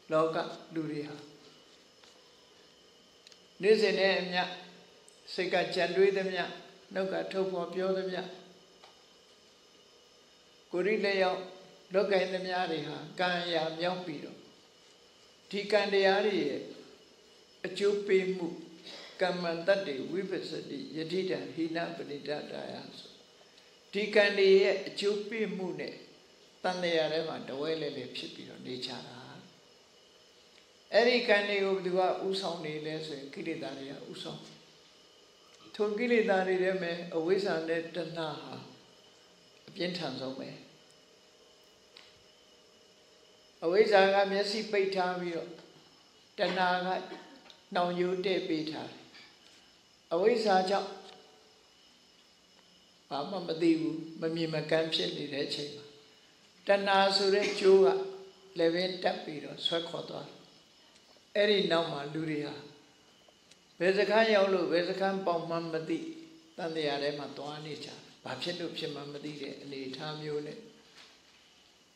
Loga Luria. Nizinemia, Seka Chandridemia, Noga Topo Piodemia, Gurileo, Loga in the Miariha, Kaya Myopido, Tikandiari. A chupi mu Kamandati, Vipasati, Yadita, Hina Panita Dias. Tikandi, a chupi mune, Tanayarema, the Wele Shipi on Nichara. Eri Kandi of the Usoni, there's a Kilidaria Uso. To Kilidari Reme, a wizard let the Naha, Pientans of me. A wizard, I'm Yassi Paitavio, the Naga. Now you take Peter. Away Saja Papa Madibu, Mamima Campsion did a chamber. Tana Sure Chuga, Levin Tapiro, Swakota. Eri Nama Luria. Vezakan Yolo, Vezakan Pom Mamadi, than the Arema Toanicha, Papshetu Mamadi, and the time unit.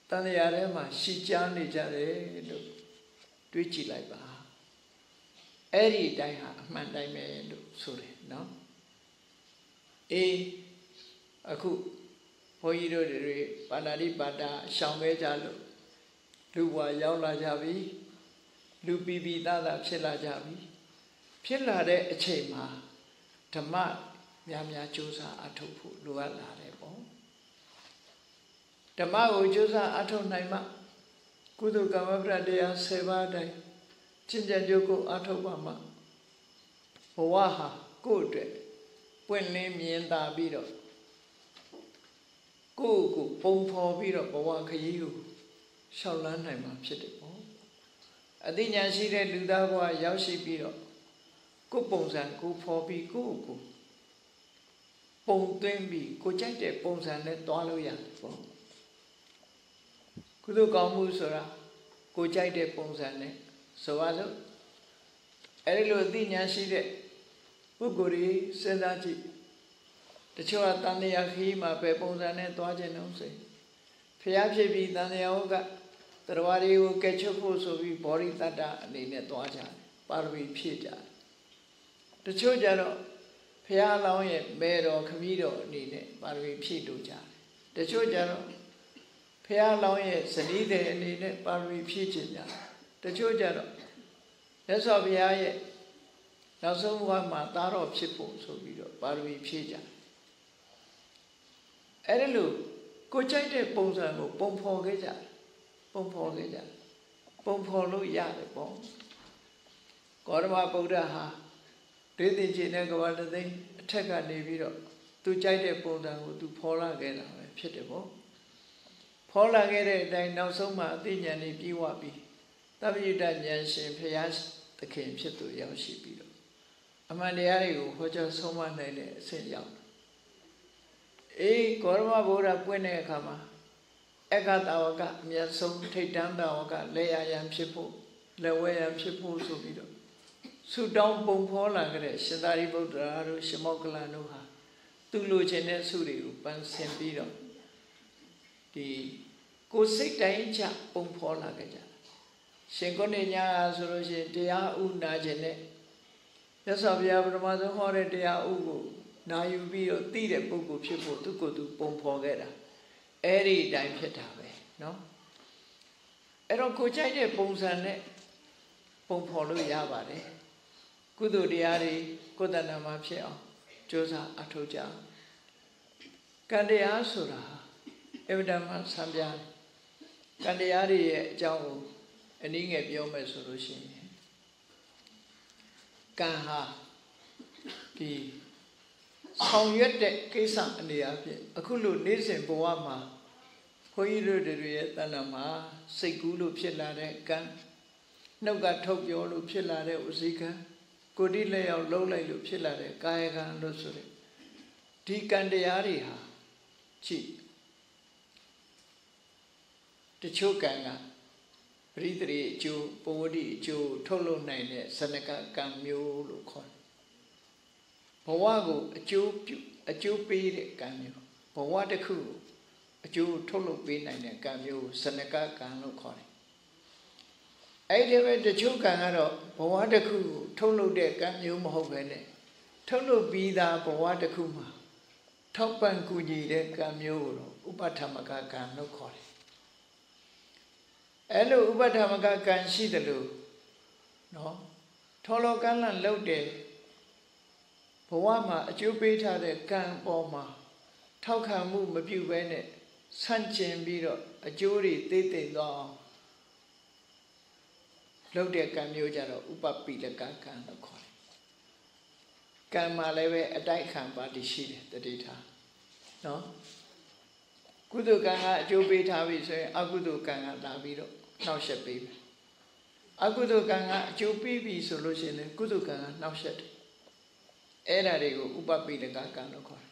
Than the Arema, Shichani Jare, Twitchy like Baha. Eri Daiha, Mandai me sorry, no? Aku, Hoyiro de Panari Bada, Shange Jalo, Luwa Yaula Javi, Lubibi Dada Pilla Javi, Pilla de Chema, Tama, Yamya Josa Atopu, Luala Rebo. Tamago Josa Ato Naima, Kudu Gamabra dea Seva Dai. Chinja Joko Atobama Oaha, good, when name Yenda Bido Go, Pompo Bido, Oaka you, Shalanama Chitipo. Adina Shire Ludawa Yashi Bido, Kupons go for be go. Pom Twimby, go check the Pons and let Doloya. Kudu Gamusura, go check the Pons and so I look. Erilo Dina Shide Uguri Sedachi. The Chua Tania Hima Pepons and Dwajanose. Piapi Daniaoga, the Wari will catch a pose of you, Bori Tata, and in a Dwaja, Parvi Pija. The Chojano, Pia Loye, Medo, Camido, Nine, Parvi Piduja. The Chojano, Pia Loye, Sanide, and Nine, Parvi Pija. The Chojano. That's all we are. Now, someone Mataro of Chipo, so we do, Parvi Pija. Erelu, go check the Ponzano, Pompo Geja, Pompo Luya, the bomb. Gorma Bodaha, did the Jinagawada thing, attack a Nevido, to check the Ponzano, to Pola Gena, pitiable. Pola Gena, they know so much, Dinyani Biwabi. W. Daniel Payas, the king ship to Yoshipido. Amandiario, which are so much in St. Young. Gorma Boda Puene Kama, Ekatawaka, Miaso, take down the Waka, Lea Yam Shipo, Leway Yam Shipo Subido. Sudan Pompola, Shadari Bodaro, Shimokala Nuha, Tulu Genesuri, Pan Sempido. The Kusik Daincha Pompola Gaja. Shengonia Soroje, Dea Una Gene, မြတ်စွာဘုရားပထမဆုံးဟောတဲ့တရားဥကိုနာယူပြီးတော့သိတဲ့ပုဂ္ဂိုလ်ဖြစ်ဖို့သူကိုယ်သူပုံဖော်ခဲ့တာအဲ့ဒီအတိုင်းဖြစ်တာပဲနော်အဲ့တော့ကိုကြိုက်တဲ့ပုံစံနဲ့ပုံဖော်လို့ရပါတယ်ကုသိုလ်တရားတွေကိုယ်တဏ္ဍာမှာဖြစ်အောင်ကြိုးစားအထောက်ကြကံတရားဆိုတာအဗ္ဗဓမ္မဆံပြားကံတရားတွေရဲ့အကြောင်းကိုအနည်းငယ်ပြောမယ်ဆိုလို့ရှိရင်ကံဟာဒီဆောင်ရွက်တဲ့ကိစ္စအနေအချင်းအခုလိုနေ့စဉ်ဘဝမှာခွန်ကြီးတို့တွေရဲ့တဏ္ဍာမှာစိတ်ကူးလို့ဖြစ်လာတဲ့ကံနှုတ်ကထုတ်ပြောလို့ဖြစ်လာတဲ့ဥစည်းကံကိုယ်တိလက်ရောက်လှုပ်လိုက်လို့ဖြစ်လာတဲ့ကာယကံလို့ဆိုတဲ့ဒီကံတရားတွေဟာကြည့်တချို့ကံကပရိသေအကျိုးပဝတိအကျိုးထုတ်လုပ်နိုင်တဲ့ဇနကကံမျိုးလို့ခေါ်တယ်ဘဝကိုအကျိုးပေးတဲ့ကံမျိုးဘဝတစ်ခုအကျိုးထုတ်လုပ်ပေးနိုင်တဲ့ကံမျိုးဇနကကံလို့ခေါ်တယ်အဲ့ဒီပဲတချို့ကံကတော့ဘဝတစ်ခုထုတ်လုပ်တဲ့ကံမျိုးမဟုတ်ပဲနဲ့ထုတ်လုပ်ပြီးသားဘဝတစ်ခုမှာထောက်ပံ့ကူညီတဲ့ကံမျိုးကိုဥပထမကကံလို့ခေါ်တယ်အဲ့လိုဥပထမကကံရှိတယ်လို့နော်ထောလောကံလန့်လုပ်တယ်ဘဝမှာအကျိုးပေးထားတဲ့ကံပေါ်မှာထောက်ခံမှုမပြုဘဲနဲ့ဆန့်ကျင်ပြီးတော့အကျိုးတွေသိသိသွားအောင်လုပ်တဲ့ကံမျိုးကြတော့ဥပပိလကကံလို့ခေါ်တယ်ကံမှာလည်းပဲအတိုက်ခံပါတိရှိတယ်တတိထားနော်ကုသိုလ်ကံကအကျိုးပေးထားပြီဆိုရင်အကုသိုလ်ကံကလာပြီးတော့နှောက်ယှက်ပေးမယ်အကုသိုလ်ကံကအကျိုးပေးပြီဆိုလို့ရှိရင်လည်းကုသိုလ်ကံကနှောက်ယှက်တယ်အဲ့ဒါတွေကိုဥပပိလကကံလို့ခေါ်တယ်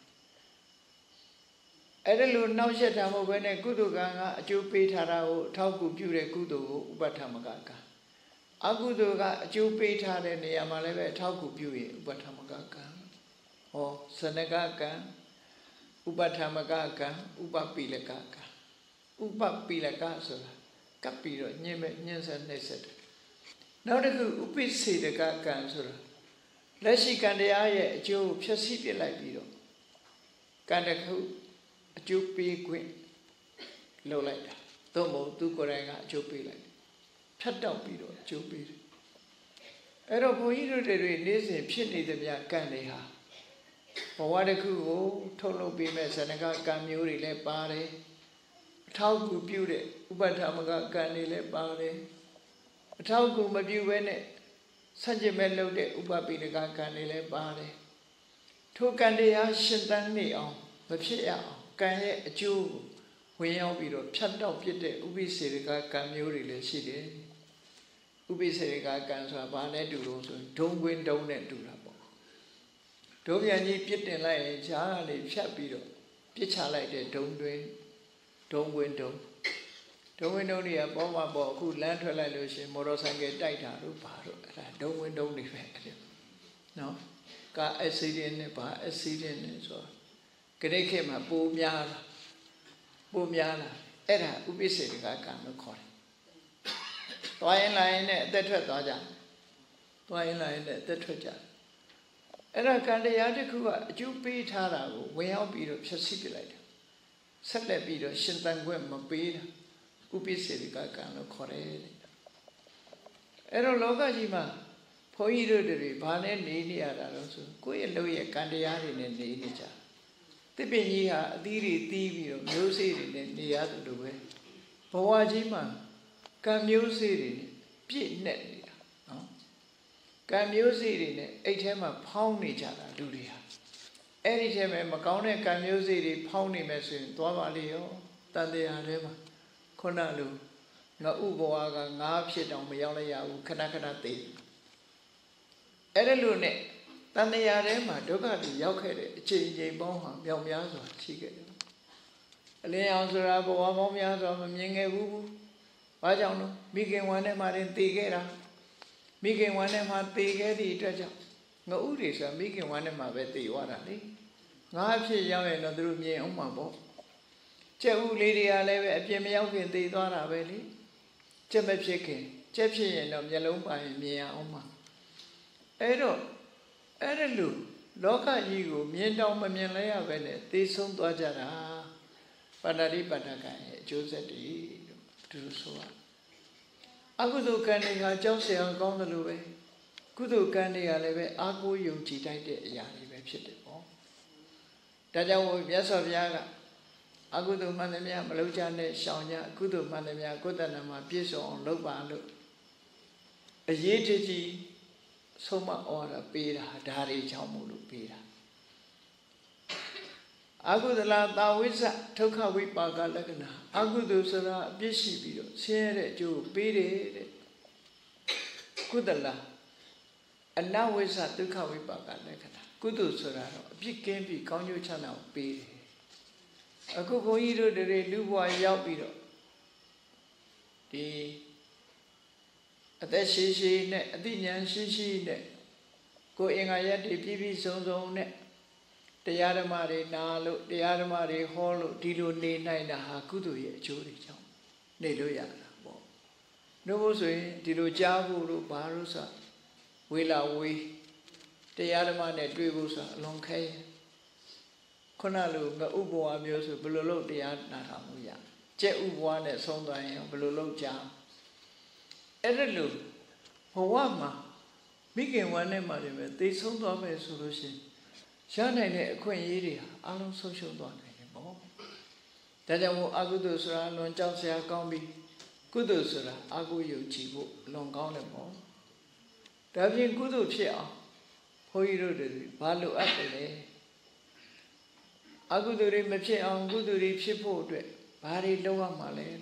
အဲ့ဒါလိုနှောက်ယှက်တာမဟုတ်ဘဲနဲ့ကုသိုလ်ကံကအကျိုးပေးထားတာကိုအထောက်အကူပြုတဲ့ကုသိုလ်ကိုဥပထမကကံအကုသိုလ်ကအကျိုးပေးထားတဲ့နေရာမှာလည်းပဲအထောက်အကူပြုရင်ဥပထမကကံဟောဇနကကံဥပထမကကံဥပပိလကကံဥပပိလကဆိုတာကပ်ပြီးတော့ညှင်းဆက်နှိမ့်ဆက်တယ်နောက်တစ်ခုဥပိစေတကကံဆိုတာလက်ရှိကံတရားရဲ့အကျိုးဖြည့်ဆည်းပြလိုက်ပြီးတော့ကံတစ်ခုအကျိုးပေးခွင့်လုပ်လိုက်တာသို့မဟုတ်သူကိုယ်တိုင်ကအကျိုးပေးလိုက်ဖြတ်တောက်ပြီးတော့အကျိုးပေးတယ်အဲ့တော့ဘုန်းကြီးတို့တွေနေ့စဉ်ဖြစ်နေသမျှကံတွေဟာဘဝတစ်ခုကိုထုတ်လုပ်ပေးမဲ့ဇနကကံမျိုးတွေလည်းပါတယ်အထောက်အကူပြုတဲ့ဥပထမကကံတွေလည်းပါတယ်အထောက်အကူမပြုဘဲနဲ့ဆန့်ကျင်မဲ့လုပ်တဲ့ဥပပိလကကံတွေလည်းပါတယ်ထိုကံတရားရှင်သန်နေအောင်မဖြစ်ရအောင်ကံရဲ့အကျိုးဝင်ရောက်ပြီးတော့ဖြတ်တောက်ပြစ်တဲ့ဥပိစေတကကံမျိုးတွေလည်းရှိတယ်ဥပိစေတကကံဆိုတာဘာနဲ့တူလို့ဆိုရင်ဒုံခွင်းဒုံနဲ့တူတာပေါ့ဒုံပြန်ကြီးပြစ်တင်လိုက်ရင်ဈာကနေဖြတ်ပြီးတော့ပြစ်ချလိုက်တဲ့ဒုံတွင်ဒုံခွင်းဒုံတွေကပေါ်မှာပေါ်အခုလမ်းထွက်လိုက်လို့ရှိရင်မော်တော်ဆိုင်ကယ်တိုက်တာတို့ဘာတို့အဲ့ဒါဒုံခွင်းဒုံတွေပဲအဲ့နော်ကားအက်ဆီဒင့်နဲ့ဘာအက်ဆီဒင့်နဲ့ဆိုဂရိတ်ခေတ်မှာပိုများလာအဲ့ဒါဥပိစေတကကံလို့ခေါ်တယ်။သွားရင်လာရင်နဲ့အသက်ထွက်သွားကြတယ်။သွားရင်လာရင်နဲ့အသက်ထွက်ကြတယ်။အဲ့ဒါကံတရားတစ်ခုကအကျိုးပေးထားတာကိုဝင်ရောက်ပြီးတော့ဖြည့်ဆည်းပြလိုက်တယ်။ဆက်လက်ပြီးတော့ရှင်သန်ခွင့်မပေးတာဥပိစေတကကံလို့ခေါ်တယ်။အဲ့တော့လောကကြီးမှာဘုန်းကြီးတို့တွေဘာနဲ့နေနေရတာလို့ဆိုကိုယ့်ရဲ့လုပ်ရဲ့ကံတရားတွေနဲ့နေနေကြ။တစ်ပင်ကြီးဟာအသီးတွေတီးပြီးတော့မျိုးစေ့တွေနဲ့နေရတယ်လို့ပဲဘဝကြီးမှာကံမျိုးစေ့တွေနဲ့ပြည့်နဲ့နေတာနော်ကံမျိုးစေ့တွေနဲ့အဲ့ထဲမှာဖောင်းနေကြတာလူတွေဟာအဲ့ဒီထဲမှာမကောင်းတဲ့ကံမျိုးစေ့တွေဖောင်းနေမယ်ဆိုရင်သွားပါလေရောတန်တရားထဲမှာခုနလိုငါဥဘဝကငါဖြစ်တောင်မရောက်လိုက်ရဘူးခဏခဏသိအဲ့ဒါလို့နဲ့တန်တရားထဲမှာဒုက္ခတွေရောက်ခဲ့တဲ့အချိန်ပေါင်းဟာမြောက်များစွာရှိခဲ့တယ်အလင်းအောင်ဆိုတာဘဝပေါင်းများစွာမမြင်ခဲ့ဘူးဘာကြောင့်လို့မိခင်ဝမ်းထဲမှာတင်တည်ခဲ့တာမိခင်ဝမ်းထဲမှာတည်ခဲ့သည့်အတွက်ကြောင့်ငါဥတွေဆိုတာမိခင်ဝမ်းထဲမှာပဲတည်သွားတာလေငါအဖြစ်ရောက်ရင်တော့သူတို့မြင်အောင်မှာပေါ့ကျက်ဥလေးတွေကလည်းပဲအပြင်မရောက်ခင်တည်သွားတာပဲလေကျက်မဖြစ်ခင်ကျက်ဖြစ်ရင်တော့မျက်လုံးပိုင်မြင်အောင်မှာအဲ့တော့ Erelu, Loka Yigo, Miendom Mianlea Vene, they son to Ajara, Padari Patakai, Joseph to Soa. Agudu Kaniga, Jose and Gondalue, Kudu Kaniga Leve, Agu Yunchi died Yari Webshitable. Dajawo, yes of Yaga. Agudu Manamia, Malujane, Shanya, Kudu Manamia, Kudanama, Piso on Lobalu. A yeti Soma order, Pira, Dari Chamulu Pira. Agudala, Dawisa, Toka Wipaga Lagana, Agudu Sara, Bishibio, Sierra, Joe, Pire, Kudala, and now is at Toka Wipaga Lagana, Kudu Sara, Big Game be Conjo Channel, Pire. A cocoa eater, the Luwa Yapido. The That she net, the Yan she net. Going a yet the PB zone net. The Yadamari Nalu, the Yadamari Hollow, Dido Ne Nina Hakudu ye, Jody Jam. Nedo Yana. No was way, Dido Javu, Barusa, Willa we. The Yadamane Dribusa, Long Kay. Konalu, the Ubo Amus, Bulolo, the Adnatamuya. Jet Ubuan at Sonday, Bulolo Jam. Erelu, Hawama, begin one name, they sold off a solution. Shana, Queen Yiri, Alon social done anymore. Tadamu Agudusra, non Jalsia Gombi, Gudusra, Agu Chibu, long gone more. Davin Gudu Chia, Hoiru, Balu Apple. Aguduri Mache on Guduri Chipo, Bari Loa Male,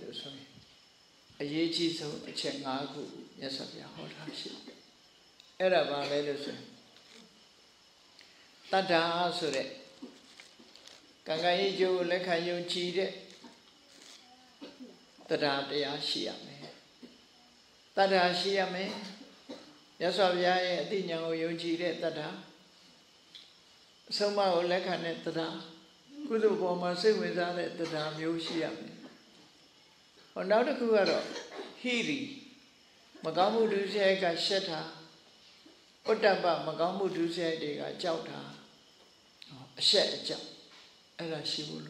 a yechi so a chengaku, yes, of your hot hardship. Eraba Ledison Tata Sure Kangayo Lekayo cheated Tata de Ashiame Tata Shiame, yes, of Yaya, Dino, you cheated Tata Soma Lekanet Tata. Kudu Boma say without it the dam Yoshiame. On now the Kuaro, Hiri, Magamu do say got Sheta, Otaba, Magamu do say they got Jauta, a shet jump, and a shivulu.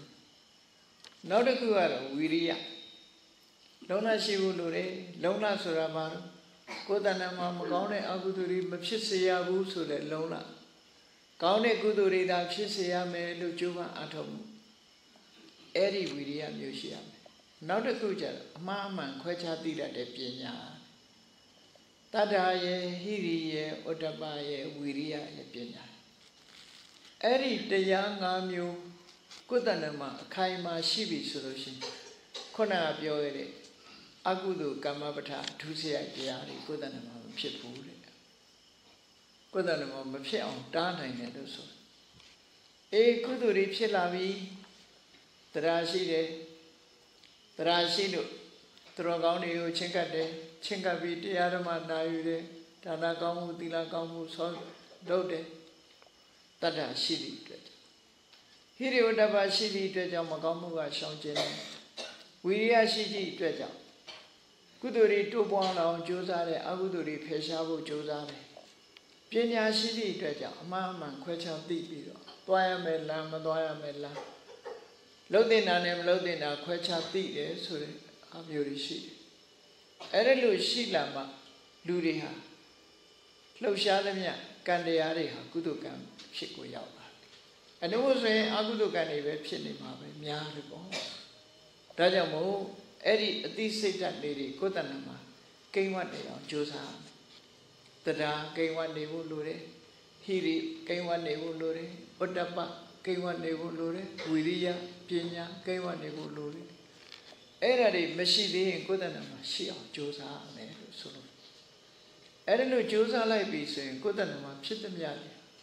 Now the Kuaro, Wiria Lona Shivulu, Lona Surabar, Kodanama Magone Aguduri, Mapshisia Busu, Lona. Kaune Guduri da Chisiyame Lujuva Atom Eri William Yusiam. Now the Kuja, Mamma Quecha Dida de Pina Tadaye, Hiri, Otabaye, Wiria Pina. Eri the young Amu Kudanama, Kaima Shibi solution. Kona Bioere Agudu Gamabata, Tusia Diari, Kudanama, Pipu. Kudanama Mapia, Dana in it also. E Kuduri Pilavi, Traside, Trasido, Trogani, Chinkade, Chinkabi, Diarama, Nayude, Tanagamu, Dilagamu, Sol, Dode, Tata Shidi. Here would have a Shidi Treja Magamuga Shanjane. We are Shidi Treja. Kuduri Tubana, Josare, Aguduri, Peshabu, Josare. Pina Shidi Treja, Mamma, Quecha Dipi, Doya Mela, Madoya Mela. Lodina name Lodina, Quecha Di, so I'm your Shidi. Erelu Shilama, Ludiha. Closhalamia, Candiaria, Kudukan, Shikoyaba. And it was a Agudukan, Pini Mabe, Miaribo. Rajamo, Eddie, this Satan lady, Kotanama, came one day on Josa. Tada came one day, Lure, Hiri came one day, Lure, Otapa came one day, Lure, Wiria, Pina came one day, Lure. Eradi, Meshidi and Kodanama, she on Josa, Solo. Erano Josa like be saying, Kodanama, Chitamia,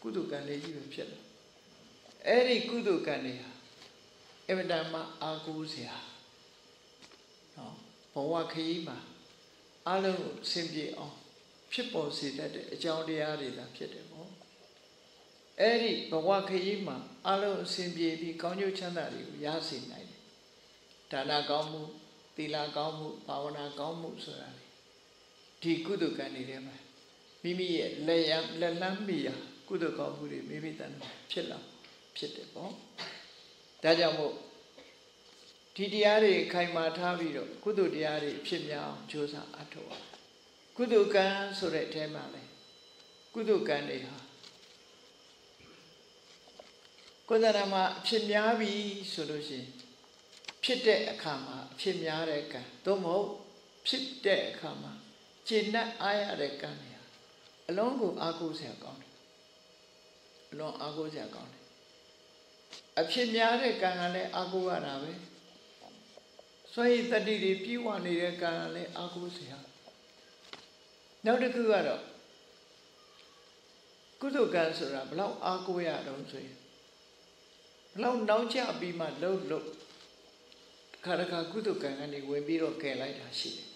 Kudukan, you Pilla. Eri Kudukania, Evidama Aguzia. No, Powakima, Alo simply on. People see that a Jaudiari that Pietamo. Eri Bawakima, Alo simply be Conyo Chanari, Yasin night. Tana Gamu, Tila Gamu, Pawana Gamu Surari. Ti Kudukanirema. Mimi Layam Lalambia, ကုသိုလ်ကောင်းမှုတွေမိမိတန်ဖြစ်လာဖြစ်တယ်ပေါ့ဒါကြောင့်မို့ဒီတရားတွေခိုင်မာထားပြီးတော့ကုသိုလ်တရားတွေဖြစ်မြောက်ကြိုးစားအထောက်ကုသိုလ်ကံဆိုတဲ့အထဲမှာလေကုသိုလ်ကံတွေဟာကိုယ်တဏ္ဍာမှာအဖြစ်များပြီဆိုလို့ရှိရင်ဖြစ်တဲ့အခါမှာအဖြစ်များတဲ့ကံသို့မဟုတ်ဖြစ်တဲ့အခါမှာကျင့်တတ်အားရတဲ့ကံတွေဟာအလုံးကိုအားကိုးစရာကောင်းတယ်အလုံးအားကိုးစရာကောင်းတယ်အဖြစ်များတဲ့ကံကလည်းအားကိုးရတာပဲစွန့်ရည်တတိတွေပြည့်ဝနေတဲ့ကံကလည်းအားကိုးစရာနောက်တစ်ခုကတော့ကုသိုလ်ကံဆိုတာဘလောက်အားကိုးရတော့ဆိုရင်ဘလောက်နောက်ကျပြီးမှလှုပ်ခါတခါကုသိုလ်ကံကနေဝင်ပြီးတော့ကယ်လိုက်တာရှိတယ်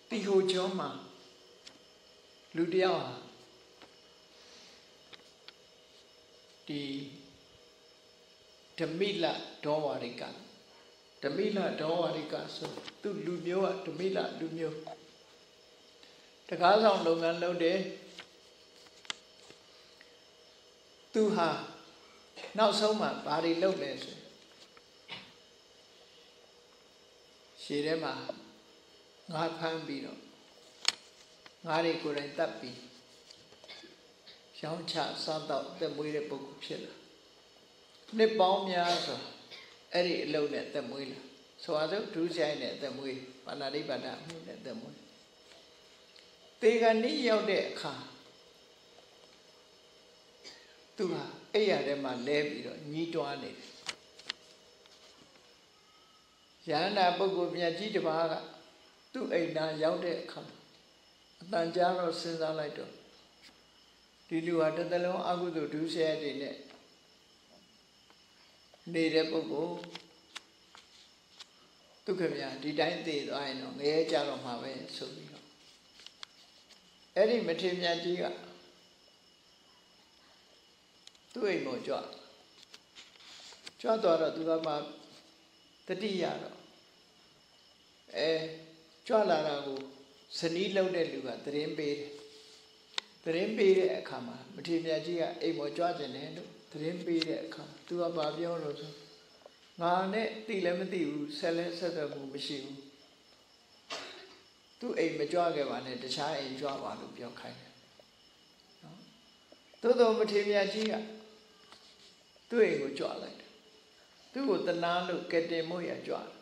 တီဟိုကျောင်းမှာလူတယောက်ဟာဒီဓမိလဒေါဝရိကဓမိလဒေါဝရိကဆိုသူလူမျိုးကဓမိလလူမျိုးတကားဆောင်လုပ်ငန်းလုပ်တယ်သူဟာနောက်ဆုံးမှဘာတွေလုပ်လဲဆိုရှည်ထဲမှာငါးဖမ်းပြီးတော့ငါးတွေကိုယ်တိုင်တတ်ပြီးရောင်းချစားတော့တက်မွေးတဲ့ပုဂ္ဂိုလ်ဖြစ်လာနှစ်ပေါင်းများစွာအဲ့ဒီအလုပ်နဲ့တက်မွေးလာဆိုပါစို့ဒုစရိုက်နဲ့တက်မွေးပါဏာတိပါဒအမှုနဲ့တက်မွေးတေခဏိရောက်တဲ့အခါသူဟာအဲ့ရထဲမှာလဲပြီးတော့ညှိတွားနေတယ်ယန္တာပုဂ္ဂိုလ်မြတ်ကြီးတစ်ပါးကသူ့အိမ်သားရောက်တဲ့အခါအတန်ကြားတော့စဉ်းစားလိုက်တော့ဒီလူဟာတစ်သလုံးအကုသိုလ်ဒုစရိုက်တွေနဲ့နေတဲ့ပုဂ္ဂိုလ်ဒုက္ခမြဒီတိုင်းသိသွားရင်တော့ငရဲကြတော့မှာပဲဆိုပြီးတော့အဲ့ဒီမထေရမြတ်ကြီးကသူ့အိမ်ကိုကြွသွားတော့သူကမှတတိယတော့ကြွလာတာကိုဇနီးလုံးတဲ့လူကသတင်းပေးတဲ့အခါမှာမထေရမြတ်ကြီးကအိမ်ပေါ်ကြွကျင်တယ်လို့သတင်းပေးတဲ့အခါသူကဘာပြောလို့ဆိုငါနဲ့သိလည်းမသိဘူးဆက်မှုမရှိဘူးသူ့အိမ်မကြွခဲ့ပါနဲ့တခြားအိမ်ကြွပါလို့ပြောခိုင်းတယ်နော်သို့တော်မထေရမြတ်ကြီးကသူ့အိမ်ကိုကြွလိုက်တယ်သူ့ကိုတနာလို့ကဲတင်မို့ရကြွတယ်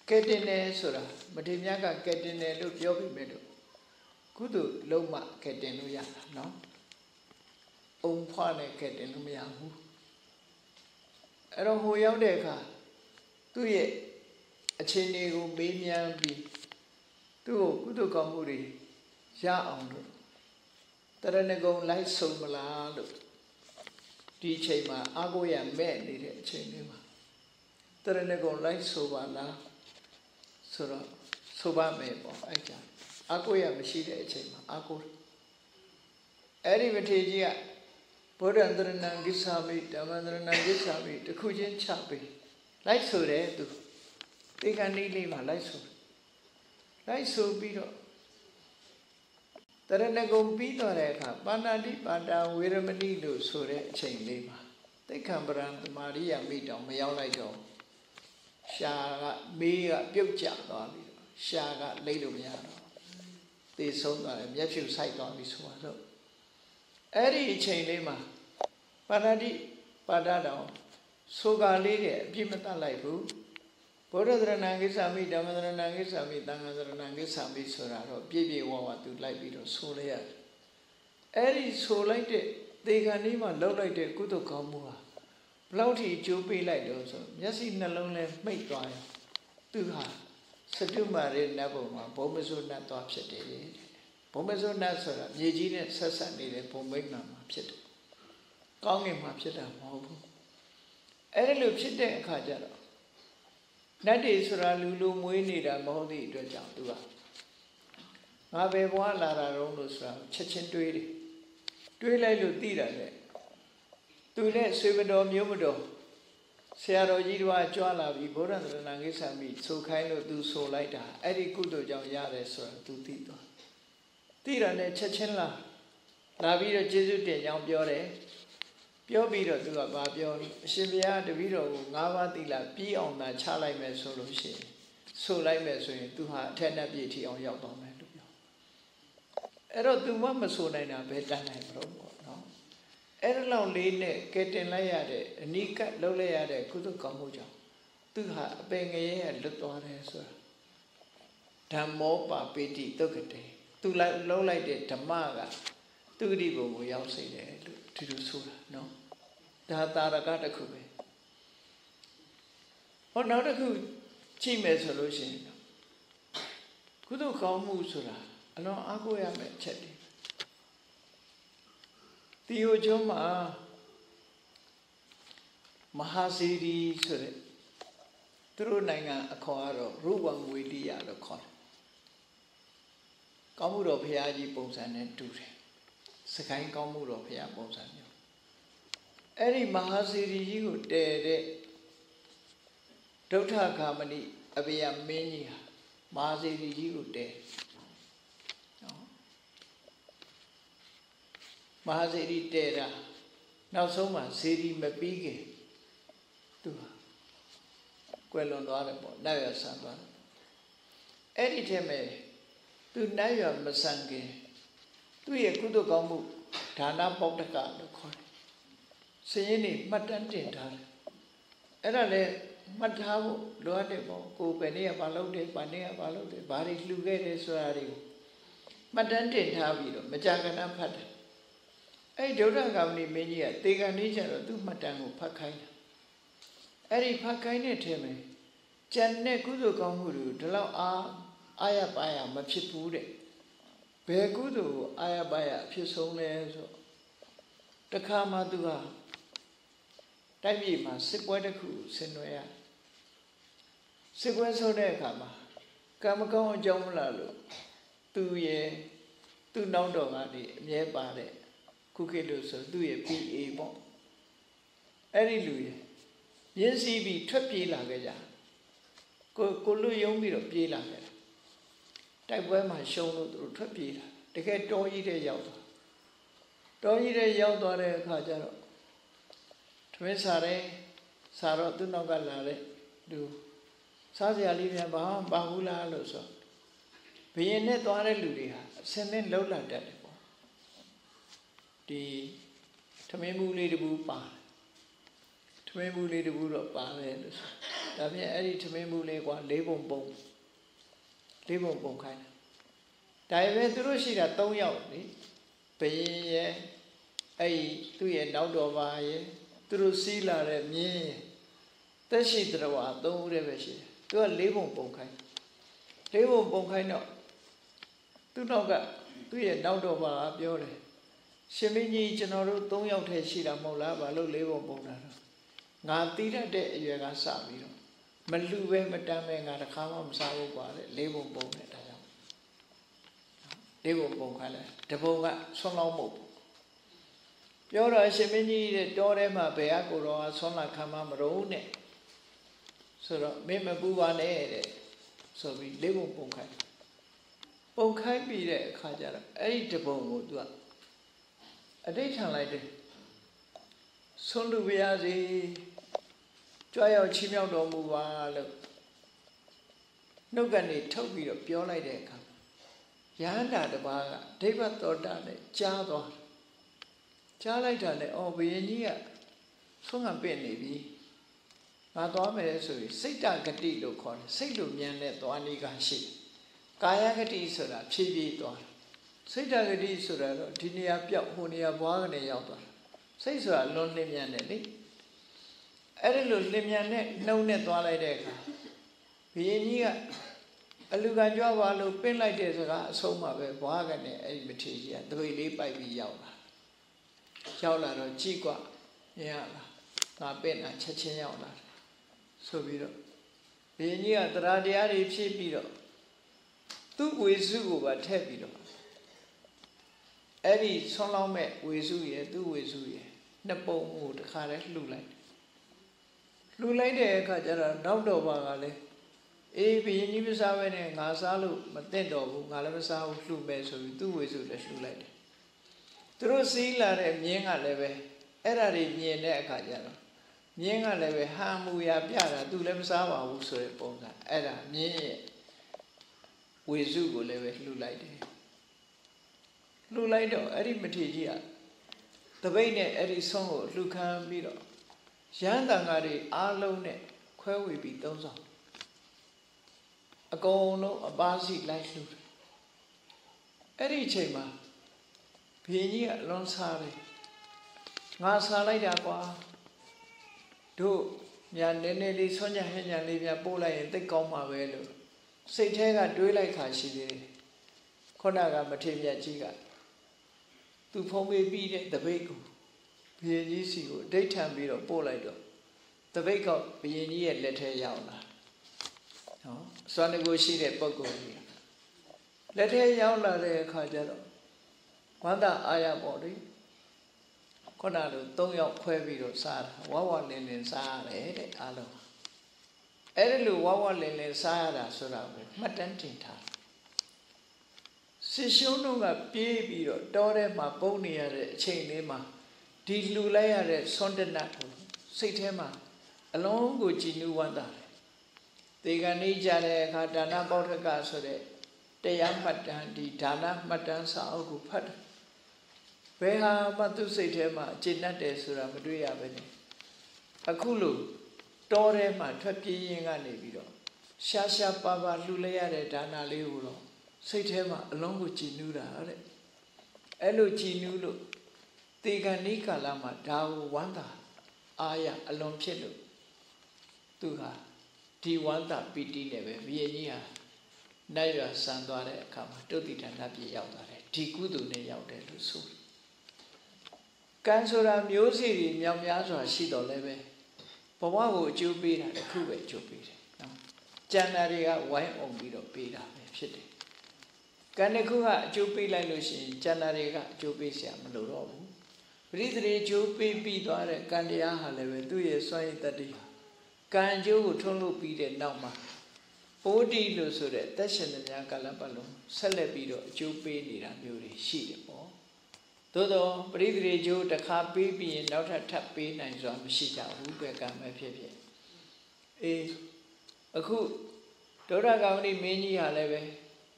ကဲတင်တယ်ဆိုတာမထေရမြတ်ကကဲတင်တယ်လို့ပြောပြီးမဲ့လို့ကုသိုလ်လုံးမကဲတင်လို့ရတာနော်အုံဖွားနဲ့ကဲတင်လို့မရဘူးအဲ့တော့ဟိုရောက်တဲ့အခါသူ့ရဲ့အခြေအနေကိုမေးမြန်းပြီးသူ့ကိုကုသိုလ်ကောင်းမှုတွေရအောင်လို့တရဏဂုံလိုက်ဆုံးမလားလို့ဒီအချိန်မှာအာကိုရမဲ့နေတဲ့အချိန်လေးမှာတရဏဂုံလိုက်ဆိုပါလားဆိုတော့ဆိုပါမယ်ပေါ့အဲ့ကြအာကိုရမရှိတဲ့အချိန်မှာအာကိုအဲ့ဒီမထေရကြီးကဗုဒ္ဓံတရဏံဂစ္ဆာမိဓမ္မံတရဏံဂစ္ဆာမိတစ်ခုချင်းချပေးလိုက်ဆိုတယ်သူတေခဏီလေးမှာလိုက်ဆိုပြီးတော့တရဏဂုံပြီးတော့တဲ့အခါပါဏာတိပါဒဝေရမဏိလို့ဆိုတဲ့အချိန်လေးမှာသိက္ခံပရံသမာရိယမိတောင်မရောက်လိုက်တော့ရှာကမေးကပြုတ်ကျသွားပြီးတော့ရှာကလိမ့်လို့မရတော့သေဆုံးသွားတယ်မျက်ဖြူဆိုင်သွားပြီဆိုတော့အဲ့ဒီအချိန်လေးမှာပါဏာတိပါဒတော်ဆိုကာလေးတွေအပြစ်မတတ်လိုက်ဘူးဗုဒ္ဓသရဏံကိစ္ဆာမိဓမ္မသရဏံကိစ္ဆာမိသံဃာသရဏံကိစ္ဆာမိဆိုတာတော့ပြည့်ဝသူလိုက်ပြီးတော့ဆိုလိုက်ရတယ်အဲ့ဒီဆိုလိုက်တဲ့သေခဏီးမှာလှုပ်လိုက်တဲ့ကုသိုလ်ကောင်းမှုဟာဘလောက်ထိအကျိုးပေးလိုက်လို့ဆိုမျက်စိနှလုံးလဲမှိတ်သွားရင်သူဟာစတုမာရေနတ်ဘုံမှာဘုံမစုနတ်သွားဖြစ်တယ်ဘုံမစုနတ်ဆိုတာမြေကြီးနဲ့ဆက်ဆက်နေတဲ့ဘုံမိတ်နာမှာဖြစ်တယ်ကောင်းကင်မှာဖြစ်တာမဟုတ်ဘူးအဲ့ဒီလိုဖြစ်တဲ့အခါကျတော့နတ်တွေဆိုတာလူလူမွေးနေတာမဟုတ်သည့်အတွက်ကြောင့်သူကငါပဲဘွားလာတာတော့လို့ဆိုတာချက်ချင်းတွေးလိုက်လို့သိတာလေသူနဲ့ဆွေမတော်မျိုးမတော်ဆရာတော်ကြီးတို့ကကြွလာပြီးဗုဒ္ဓံတရဏံကိစ္ဆာမိဆိုခိုင်းလို့သူဆိုလိုက်တာအဲ့ဒီကုသိုလ်ကြောင့်ရတယ်ဆိုတာသူသိသွားသိတာနဲ့ချက်ချင်း လာပြီးတော့ကျေးဇူးတင်ကြောင်းပြောတယ်ပြောပြီးတော့သူကဘာပြောလဲအရှင်ဘုရားတပည့်တော်ကို၅ပါးသီလပြီးအောင်သာချလိုက်မယ်ဆိုလို့ရှိရင်ဆိုလိုက်မယ်ဆိုရင်သူဟာအထက်နဲ့ပြည့်ထီအောင်ရောက်သွားမယ်လို့ပြောအဲ့တော့သူမဆိုနိုင်တာပဲတတ်နိုင်မလို့ပေါ့နော်အဲ့ဒါလောက်လေးနဲ့ကဲတင်လိုက်ရတဲ့အနိကလှုပ်လိုက်ရတဲ့ကုသကောင်းမှုကြောင့်သူဟာအပင်ငရဲလွတ်သွားတယ်ဆိုတာဓမ္မောပါပိတိတုတ်ကတေသူလှုပ်လိုက်တဲ့ဓမ္မကသူဂတိဘုံကိုရောက်စေတယ်လို့ဒီလိုဆိုတာနော်ဒါတာရကတစ်ခုပဲဟောနောက်တစ်ခုကြည့်မယ်ဆိုလို့ရှိရင်ကုသိုလ်ကောင်းမှုဆိုတာအလွန်အားကိုးရမယ့်အချက်တွေတီယိုကျွန်းမှာမဟာစီရီဆိုတဲ့သူတို့နိုင်ငံအခေါ်ကတော့ရူပံဝေတိယလို့ခေါ်တယ်ကောင်းမှုတော်ဘုရားကြီးပုံစံနဲ့တူတယ်စကိုင်းကောင်းမှုတော်ဘုရားပုံစံမျိုးအဲ့ဒီမဟာစီရီကြီးကိုတည်တဲ့ဒုဋ္ဌဂါမဏိအဘိယမင်းကြီးဟာမဟာစီရီကြီးကိုတည်နော်မဟာစီရီတည်တာနောက်ဆုံးမှာစီရီမပြီးခင်သူဟာကွယ်လွန်သွားတယ်ပေါ့နတ်ရွာဆန်သွားတယ်အဲ့ဒီထဲမှာသူနတ်ရွာမဆန်ခင်သူ့ရဲ့ကုသိုလ်ကောင်းမှုဒါနပေါတ္တကလို့ခေါ်တယ်စည်ရင်းနေမှတ်တမ်းတင်ထားတယ်အဲ့ဒါလည်းမှတ်ထားဖို့လိုအပ်တယ်ပေါ့ကိုယ်ပဲနေရဘာလုပ်တယ်ဘာနေရဘာလုပ်တယ်ဘာတွေလှူခဲ့တယ်ဆိုတာတွေကိုမှတ်တမ်းတင်ထားပြီးတော့မကြာခဏဖတ်တယ်အဲ့ဒုဋ္ဌဂါမဏိမင်းကြီးကတေကန်နေကြတော့သူ့မှတ်တမ်းကိုဖတ်ခိုင်းတယ်အဲ့ဒီဖတ်ခိုင်းတဲ့ထဲမှာကျန်တဲ့ကုသိုလ်ကောင်းမှုတွေဒီလောက်အာရပါရမဖြစ်ဘူးတဲ့ဘယ်ကုသိုလ်ကိုအာရပါရအဖြစ်ဆုံးလဲဆိုတခါမှသူကတိုက်ပြည်မှာစစ်ပွဲတစ်ခုဆင်နွှဲရစစ်ပွဲဆုံးတဲ့အခါမှာကံမကောင်းအကြောင်းမလားလို့သူရဲ့သူ့နောက်တော်ကနေအမြဲပါတဲ့ခုခေတ်လို့ဆိုသူ့ရဲ့ PA ပေါ့အဲ့ဒီလူရဲ့ရင်းစည်းပြီးထွက်ပြေးလာခဲ့ကြကိုလူယုံပြီးတော့ပြေးလာခဲ့တယ်တိုက်ပွဲမှာရှုံးလို့သူတို့ထွက်ပြေးလာတကယ်တောကြီးတဲ့ရောက်သွားတောကြီးတဲ့ရောက်သွားတဲ့အခါကျတော့ထမင်းစားတယ်စားတော့သူ့နောက်ကလာတဲ့လူစားစရာလေးများဘာမှပါဘူးလားလို့ဆိုဘယင်နဲ့သွားတဲ့လူတွေဟာအစင်းနဲ့လှုပ်လာတတ်တယ်ပေါ့ဒီထမင်းမူလေးတပူပါတယ်ထမင်းမူလေးတပူတော့ပါတယ်လို့ဆိုဒါဖြင့်အဲ့ဒီထမင်းမူလေးက၄ပုံပုံခိုင်းတယ်ဒါပေမဲ့သူတို့ရှိတာ၃ယောက်လေဘယင်ရဲ့အဲ့သူ့ရဲ့နောက်တော်ပါရဲ့သူတို့စီးလာတဲ့မြင်းရဲ့တက်ရှိတော်ဝါ၃ဦးတည်းပဲရှိတယ်သူက၄ပုံခိုင်း၄ပုံခိုင်းတော့သူ့နောက်ကသူ့ရဲ့နောက်တော်ပါပြောတယ်ရှင်မင်းကြီးကျွန်တော်တို့၃ယောက်ထဲရှိတာမဟုတ်လားဘာလို့၄ပုံတာတော့ငါတီးတတ်တဲ့အရွယ်ကစပြီးတော့မလူပဲမတမ်းပဲငါတစ်ခါမှမစားဘူးပါလေ၄ပုံနဲ့ဒါကြောင့်၄ပုံခိုင်းလိုက်တပုံကဆွမ်းလောင်းမှုပြောတော့ရှင်မင်းကြီးတဲ့တောထဲမှာဘယ်အကိုတော်ကဆွမ်းလာခံမမရုံးနဲ့ဆိုတော့မင်းမပူပါနဲ့တဲ့ဆိုပြီး၄ပုံခိုင်းပြီးတဲ့အခါကျတော့အဲ့ဒီတပုံကိုသူကအဋိဋ္ဌံလိုက်တယ်ဆွမ်းလူပါရစေကြွားရောက်ချီးမြှောက်တော်မူပါလို့နှုတ်ကနေထုတ်ပြီးတော့ပြောလိုက်တဲ့အခါယဟန္တာတစ်ပါးကဒိဗ္ဗသောတာနဲ့ကြားသွားကြားလိုက်တာနဲ့အော်ဘုရင်ကြီးကဆုံးခံပြင့်နေပြီငါသွားမယ်ဆိုရင်စိတ်တဂတိလို့ခေါ်တယ်စိတ်လိုမြန်တဲ့သွားနည်းကရှိကာယဂတိဆိုတာဖြည်းဖြည်းသွားစိတ်တဂတိဆိုတာတော့ဒီနေရာပြောက်ဟိုနေရာဘွားကနေရောက်သွားစိတ်ဆိုတာလွန်လင်းမြန်တယ်လေအဲ့ဒီလိုလင်းမြန်တဲ့နှုံနဲ့သွားလိုက်တဲ့အခါဘုရင်ကြီးကအလူကံကြွားပါလို့ပင့်လိုက်တဲ့စကားအဆုံးမှာပဲဘွားကနေအဲ့ဒီမထေကြီးကတပိတ်လေးပိုက်ပြီးရောက်လာတော့ကြည့်ကွမြင်ရလားငါပင့်တာချက်ချင်းရောက်လာတယ်ဆိုပြီးတော့ဘုရင်ကြီးကတရားတရားတွေဖြည့်ပြီးတော့သူ့ဝေစုကိုပါထည့်ပြီးတော့အဲ့ဒီဆွမ်းလောင်းမဲ့ဝေစုရဲ့သူ့ဝေစုရဲ့နှစ်ပုံကိုတခါတည်းလှူလိုက်တဲ့အခါကျတော့နောက်တော်ဘာကလည်းအေးဘုရင်ကြီးမစားဘဲနဲ့ငါစားလို့မသင့်တော်ဘူးငါလည်းမစားဘူးလှူမယ်ဆိုပြီးသူ့ဝေစုလည်းလှူလိုက်တယ် သူတို့စီးလာတဲ့မြင်းကလည်းပဲအဲ့ဒါတွေမြင်တဲ့အခါကျတော့မြင်းကလည်းပဲဟန်မူရပြတာသူလည်းမစားပါဘူးဆိုတဲ့ပုံစံအဲ့ဒါမြင်းရဲ့ဝေစုကိုလည်းပဲလှူလိုက်တယ်လှူလိုက်တော့အဲ့ဒီမထေရကြီးကတပိတ်နဲ့အဲ့ဒီဆုံးကိုလှူခံပြီးတော့ရဟန်းတန်ဃာတွေအားလုံးနဲ့ခွဲဝေပြီးသုံးဆောင်အကုန်လုံးအပါးစီလိုက်လှူတယ်အဲ့ဒီအချိန်မှာဘုရင်ကြီးကအလွန်စားတယ်ငါစားလိုက်တာကွာတို့ညာနည်းနည်းလေးဆွညဟဲ့ညာလေးပြပို့လိုက်ရင်သိကောင်းမှာပဲလို့စိတ်ထဲကတွေးလိုက်ခါရှိသေးတယ်ခုနကမထေရမြတ်ကြီးကသူဖုံးပေးပြီးတဲ့တပိတ်ကိုဘုရင်ကြီးစီကိုဒိဋ္ဌံပြီးတော့ပို့လိုက်တော့တပိတ်ကဘုရင်ကြီးရဲ့လက်ထဲရောက်လာနော်စွမ်းတကူရှိတဲ့ပုဂ္ဂိုလ်ကြီးလက်ထဲရောက်လာတဲ့အခါကျတော့ဝန္တာအာရပေါ့လေခုနလို3ယောက်ခွဲပြီးတော့စားတာဝဝလင်းလင်းစားရတယ်တဲ့အားလုံးအဲ့ဒီလိုဝဝလင်းလင်းစားရတာဆိုတာကိုမှတ်တမ်းတင်ထားစစ်ရှုံးတို့ကပြေးပြီးတော့တောထဲမှာပုန်းနေရတဲ့အချိန်လေးမှာဒီလှူလိုက်ရတဲ့ဆွမ်းတနတ်ကိုစိတ်ထဲမှာအလုံးကိုကြည်နူးဝမ်းသာတယ်တေကန်နေကြတဲ့အခါဒါနပေါဋ္ဌကဆိုတဲ့တရားမှတ်တမ်းဒီဒါနမှတ်တမ်းစာအုပ်ကိုဖတ်တယ်ဘယ်ဟာမှသူ့စိတ်ထဲမှာအကျဉ်းတ်တယ်ဆိုတာမတွေ့ရပဲနဲ့အခုလို့တောထဲမှာထွက်ပြေးရင်းကနေပြီးတော့ရှားရှားပါပါလှူလိုက်ရတဲ့ဒါနလေးကိုတော့စိတ်ထဲမှာအလုံးကိုကြည်နူးတာတဲ့အဲ့လိုကြည်နူးလို့တေကန်ဤကာလမှာဒါကိုဝမ်းသာအာရအလွန်ဖြစ်လို့သူဟာဒီဝမ်းသာပီတိနဲ့ပဲဘုရင်ကြီးဟာနိုင်ရဆန်သွားတဲ့အခါမှာတုတ်တိဌာနပြည့်ရောက်သွားတယ်ဒီကုသိုလ်နဲ့ရောက်တယ်လို့ဆိုကံဆိုတာမျိုးစီတွေမြောက်များစွာရှိတော်လဲပဲဘဝကိုအကျိုးပေးတာတစ်ခုပဲအကျိုးပေးတယ်နော်ကျန်တာတွေကဝိုင်းအောင်ပြီးတော့ပေးတာပဲဖြစ်တယ်ကံတစ်ခုကအကျိုးပေးလိုက်လို့ရှိရင်ကျန်တာတွေကအကျိုးပေးเสียမလိုတော့ဘူးပရိသေအကျိုးပေးပြီးသွားတဲ့ကံတရားဟာလည်းပဲသူ့ရဲ့စွမ်းရည်တတ္တိကံအကျိုးကိုထွန်းလို့ပြီးတဲ့နောက်မှာပိုးတိလို့ဆိုတဲ့သက်ရှင်တဲ့များကာလပတ်လုံးဆက်လက်ပြီးတော့အကျိုးပေးနေတာမျိုးတွေရှိတယ်ပေါ့သို့တော့ပရိသေအကျိုးတစ်ခါပေးပြီးရင်နောက်ထပ်ပေးနိုင်စွာမရှိကြဘူးပဲကံပဲဖြစ်ဖြစ်အခုဒုရကောင်ဒီမင်းကြီးဟာလည်းပဲ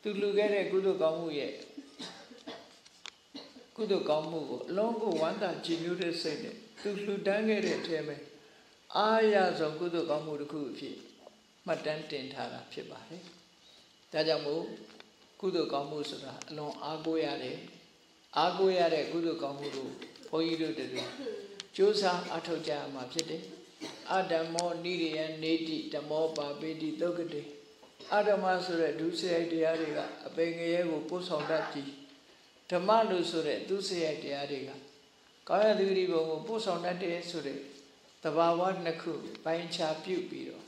သူလူခဲ့တဲ့ကုသိုလ်ကောင်းမှုရဲ့ကုသိုလ်ကောင်းမှုကိုအလုံးကိုဝမ်းသာကြည်ညိုတဲ့စိတ်နဲ့သူလှူဒန်းခဲ့တဲ့အထက်မှာအားရဆုံးကုသိုလ်ကောင်းမှုတစ်ခုအဖြစ်မှတ်တမ်းတင်ထားတာဖြစ်ပါတယ်။ဒါကြောင့်မို့ကုသိုလ်ကောင်းမှုဆိုတာအလွန်အားကိုးရတယ်။အားကိုးရတဲ့ကုသိုလ်ကောင်းမှုတို့ဘုန်းကြီးတို့တို့ကြိုးစားအထောက်ကြမှာဖြစ်တယ်။အဓမ္မောနိရိယနေတိဓမ္မောပါပေတိသုက္ကတိအဓမ္မဆိုတဲ့ဒုစရိုက်တရားတွေကအပေငရဲကိုပို့ဆောင်တတ်ပြီးဓမ္မလို့ဆိုတဲ့သူစရိုက်တရားတွေကကာယသူရိဘုံကိုပို့ဆောင်တတ်တယ်ဆိုတဲ့သဘာဝနှစ်ခုပိုင်းခြားပြုပြီးတော့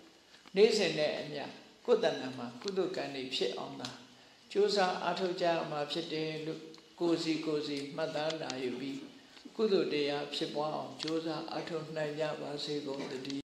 နေ့စဉ်နဲ့အမျှကိုယ်တဏ္ဍာမှာကုသကံတွေဖြစ်အောင်သာကြိုးစားအားထုတ်ကြမှာဖြစ်တယ်လို့ကိုယ်စီမှတ်သားနိုင်ယူပြီးကုသိုလ်တရားဖြစ်ပွားအောင်ကြိုးစားအားထုတ်နိုင်ကြပါစေကုန်သတည်း